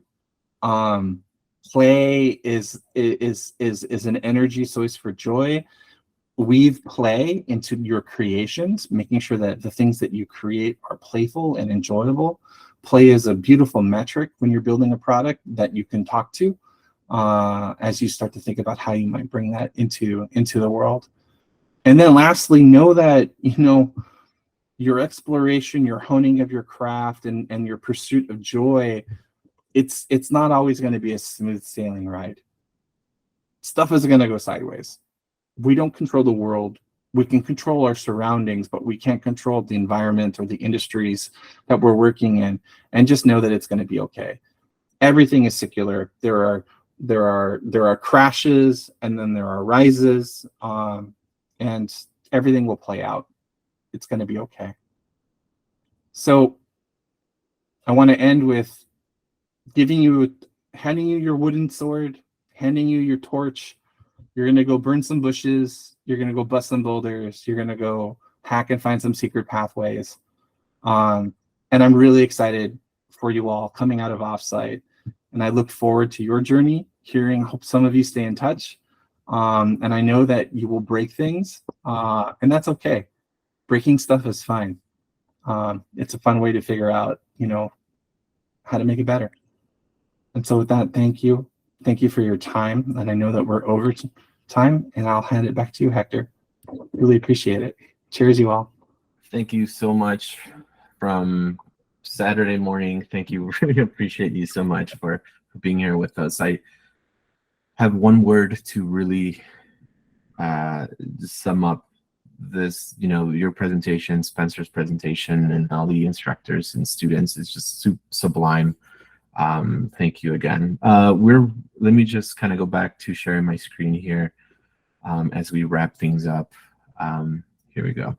Play is an energy source for joy. Weave play into your creations, making sure that the things that you create are playful and enjoyable. Play is a beautiful metric when you're building a product that you can talk to as you start to think about how you might bring that into the world. And then lastly, know that, your exploration, your honing of your craft, and your pursuit of joy, it's not always going to be a smooth sailing ride. Stuff is going to go sideways. We don't control the world. We can control our surroundings, but we can't control the environment or the industries that we're working in. And just know that it's going to be okay. Everything is secular. There are crashes, and then there are rises, and everything will play out. It's going to be okay. So I want to end with handing you your wooden sword, handing you your torch. You're going to go burn some bushes. You're going to go bust some boulders. You're going to go hack and find some secret pathways. And I'm really excited for you all coming out of Offsite. And I look forward to your journey, hope some of you stay in touch. And I know that you will break things, and that's okay. Breaking stuff is fine. It's a fun way to figure out, how to make it better. And so with that, thank you. Thank you for your time. And I know that we're over time, and I'll hand it back to you, Hector. Really appreciate it. Cheers, you all. Thank you so much from Saturday morning. Thank you. Really appreciate you so much for being here with us. I have one word to really sum up this, your presentation, Spencer's presentation, and all the instructors and students is just sublime. Thank you again. Let me just kind of go back to sharing my screen here as we wrap things up. Here we go.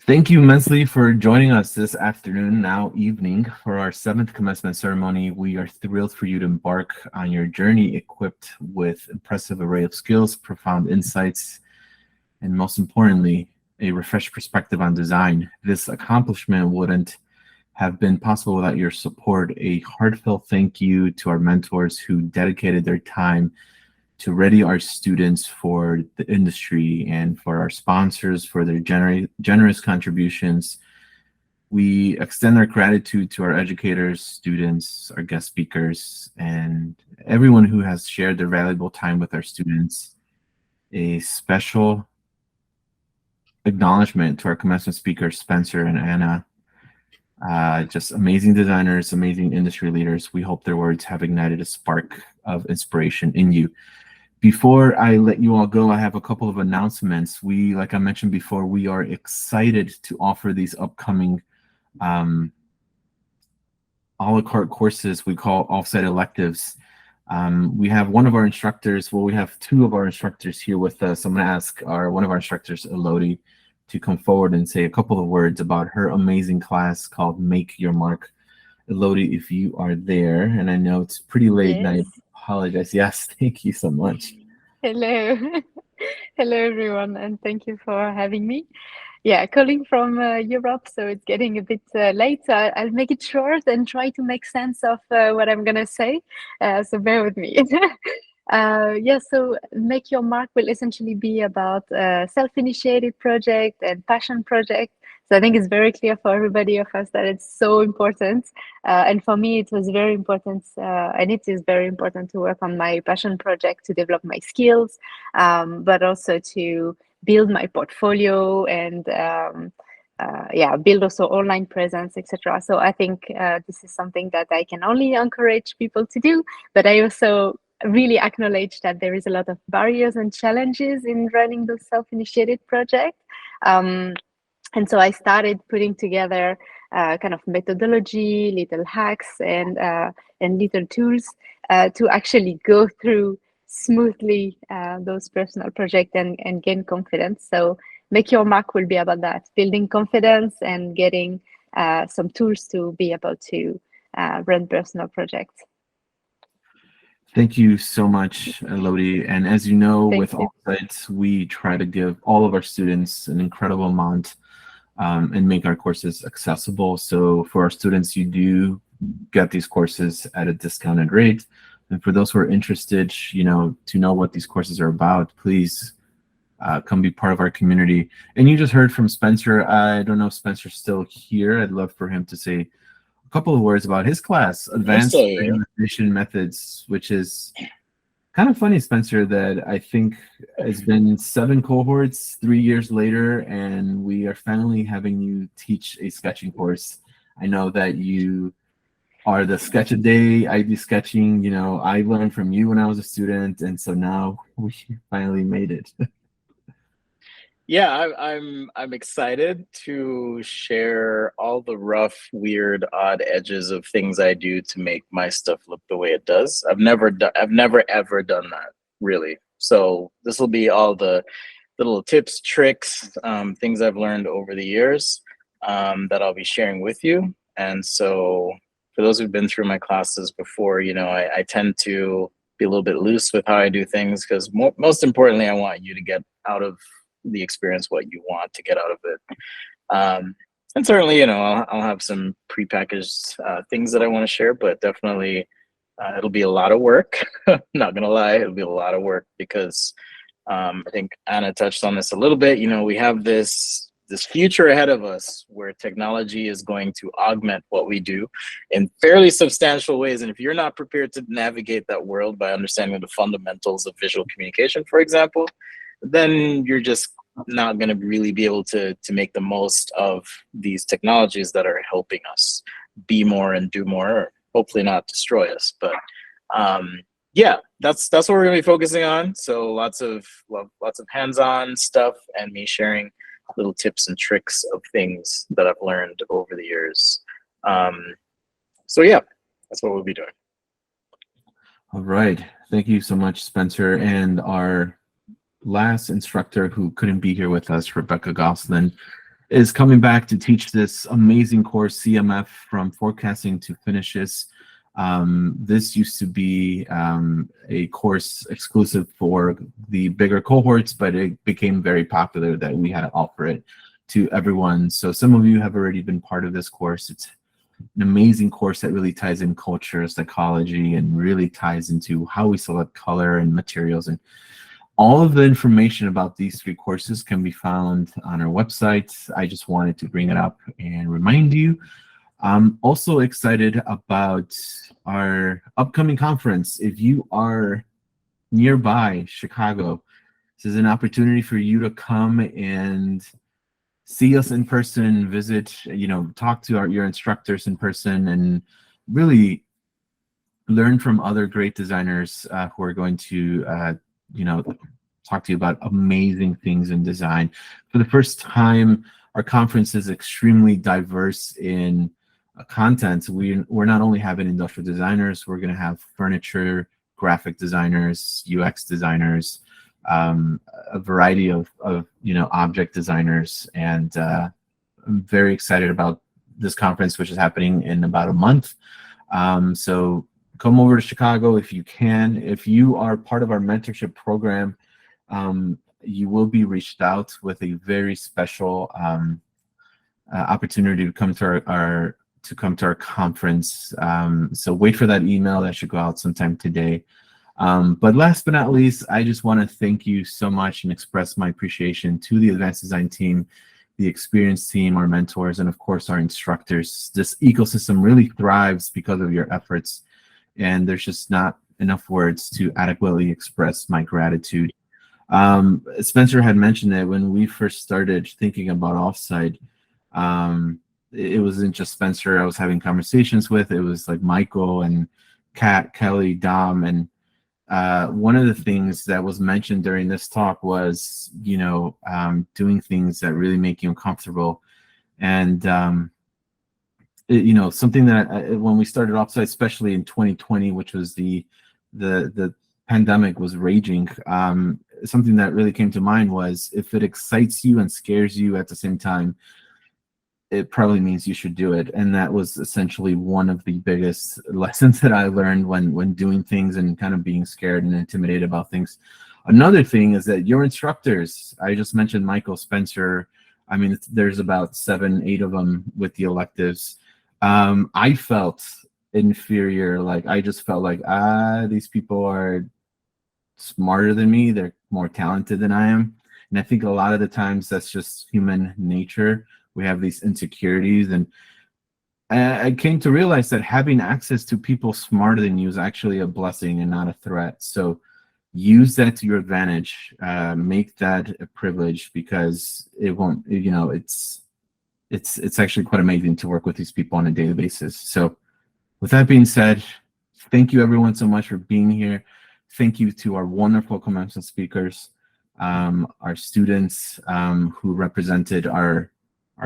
Thank you immensely for joining us this afternoon, now evening, for our 7th commencement ceremony. We are thrilled for you to embark on your journey equipped with impressive array of skills, profound insights, and most importantly, a refreshed perspective on design. This accomplishment wouldn't have been possible without your support. A heartfelt thank you to our mentors who dedicated their time to ready our students for the industry and for our sponsors for their generous contributions. We extend our gratitude to our educators, students, our guest speakers, and everyone who has shared their valuable time with our students. A special acknowledgement to our commencement speakers, Spencer and Anna. Just amazing designers, amazing industry leaders. We hope their words have ignited a spark of inspiration in you. Before I let you all go, I have a couple of announcements. Like I mentioned before, we are excited to offer these upcoming a la carte courses we call offsite electives. We have one of our instructors, well, we have two of our instructors here with us. I'm going to ask one of our instructors, Elodie, to come forward and say a couple of words about her amazing class called Make Your Mark. Elodie, if you are there, and I know it's pretty late, and I apologize. Yes, thank you so much. Hello. Hello, everyone, and thank you for having me. Yeah, calling from Europe, so it's getting a bit late. So I'll make it short and try to make sense of what I'm going to say. So bear with me. Yeah, so Make Your Mark will essentially be about self-initiated project and passion project. So I think it's very clear for everybody of us that it's so important. And for me, it was very important, and it is very important to work on my passion project to develop my skills, but also to build my portfolio and yeah, build also online presence, etc. So I think this is something that I can only encourage people to do, but I also really acknowledge that there is a lot of barriers and challenges in running those self-initiated projects. And so I started putting together kind of methodology, little hacks, and little tools to actually go through smoothly those personal projects and gain confidence. So Make Your Mark will be about that, building confidence and getting some tools to be able to run personal projects. Thank you so much, Elodie. And as you know, with Offsite, we try to give all of our students an incredible amount and make our courses accessible. So for our students, you do get these courses at a discounted rate. And for those who are interested, to know what these courses are about, please come be part of our community. And you just heard from Spencer. I don't know if Spencer's still here. I'd love for him to say a couple of words about his class, Advanced Visualization Methods, which is kind of funny, Spencer, that I think it's been 7 cohorts, 3 years later, and we are finally having you teach a sketching course. I know that you are the sketch a day. I do sketching. I learned from you when I was a student, and so now we finally made it. Yeah, I'm excited to share all the rough, weird, odd edges of things I do to make my stuff look the way it does. I've never ever done that, really. So this will be all the little tips, tricks, things I've learned over the years that I'll be sharing with you. And so for those who've been through my classes before, I tend to be a little bit loose with how I do things because most importantly, I want you to get out of the experience what you want to get out of it. And certainly, I'll have some prepackaged things that I want to share, but definitely it'll be a lot of work. Not gonna lie, it'll be a lot of work because I think Anna touched on this a little bit. We have this future ahead of us where technology is going to augment what we do in fairly substantial ways. And if you're not prepared to navigate that world by understanding the fundamentals of visual communication, for example, then you're just not going to really be able to make the most of these technologies that are helping us be more and do more, or hopefully not destroy us. But yeah, that's what we're going to be focusing on. So lots of hands-on stuff and me sharing little tips and tricks of things that I've learned over the years. So yeah, that's what we'll be doing. All right. Thank you so much, Spencer. And our last instructor who couldn't be here with us, Rebecca Gosselin, is coming back to teach this amazing course, CMF, from forecasting to finishes. This used to be a course exclusive for the bigger cohorts, but it became very popular that we had to offer it to everyone. So some of you have already been part of this course. It's an amazing course that really ties in culture, psychology, and really ties into how we select color and materials. And all of the information about these 3 courses can be found on our website. I just wanted to bring it up and remind you. I'm also excited about our upcoming conference. If you are nearby Chicago, this is an opportunity for you to come and see us in person, visit, talk to your instructors in person, and really learn from other great designers who are going to, talk to you about amazing things in design. For the first time, our conference is extremely diverse in content. We're not only having industrial designers, we're going to have furniture, graphic designers, UX designers, a variety of object designers, and I'm very excited about this conference, which is happening in about a month. So come over to Chicago if you can. If you are part of our mentorship program, you will be reached out with a very special opportunity to come to our conference. So wait for that email. That should go out sometime today. But last but not least, I just want to thank you so much and express my appreciation to the advanced design team, the experience team, our mentors, and of course our instructors. This ecosystem really thrives because of your efforts, and there's just not enough words to adequately express my gratitude. Spencer had mentioned that when we first started thinking about Offsite, it wasn't just Spencer I was having conversations with. It was like Michael and Kat, Kelly, Dom, and one of the things that was mentioned during this talk was, doing things that really make you uncomfortable. And, something that when we started Offsite, especially in 2020, which was the pandemic was raging, something that really came to mind was if it excites you and scares you at the same time, it probably means you should do it. And that was essentially one of the biggest lessons that I learned when doing things and kind of being scared and intimidated about things. Another thing is that your instructors, I just mentioned Michael, Spencer, I mean, there's about 7, 8 of them with the electives. I felt inferior. Like, I just felt like, these people are smarter than me. They're more talented than I am. And I think a lot of the times that's just human nature. We have these insecurities, and I came to realize that having access to people smarter than you is actually a blessing and not a threat. So use that to your advantage. Make that a privilege, because it won't, it's actually quite amazing to work with these people on a daily basis. So with that being said, thank you everyone so much for being here. Thank you to our wonderful commencement speakers, our students who represented our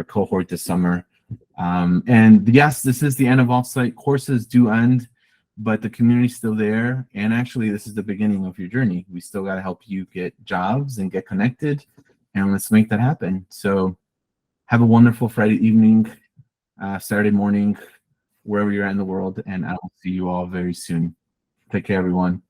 cohort this summer. And yes, this is the end of Offsite. Courses do end, but the community's still there. And actually, this is the beginning of your journey. We still got to help you get jobs and get connected, and let's make that happen. So have a wonderful Friday evening, Saturday morning, wherever you're at in the world, and I will see you all very soon. Take care, everyone.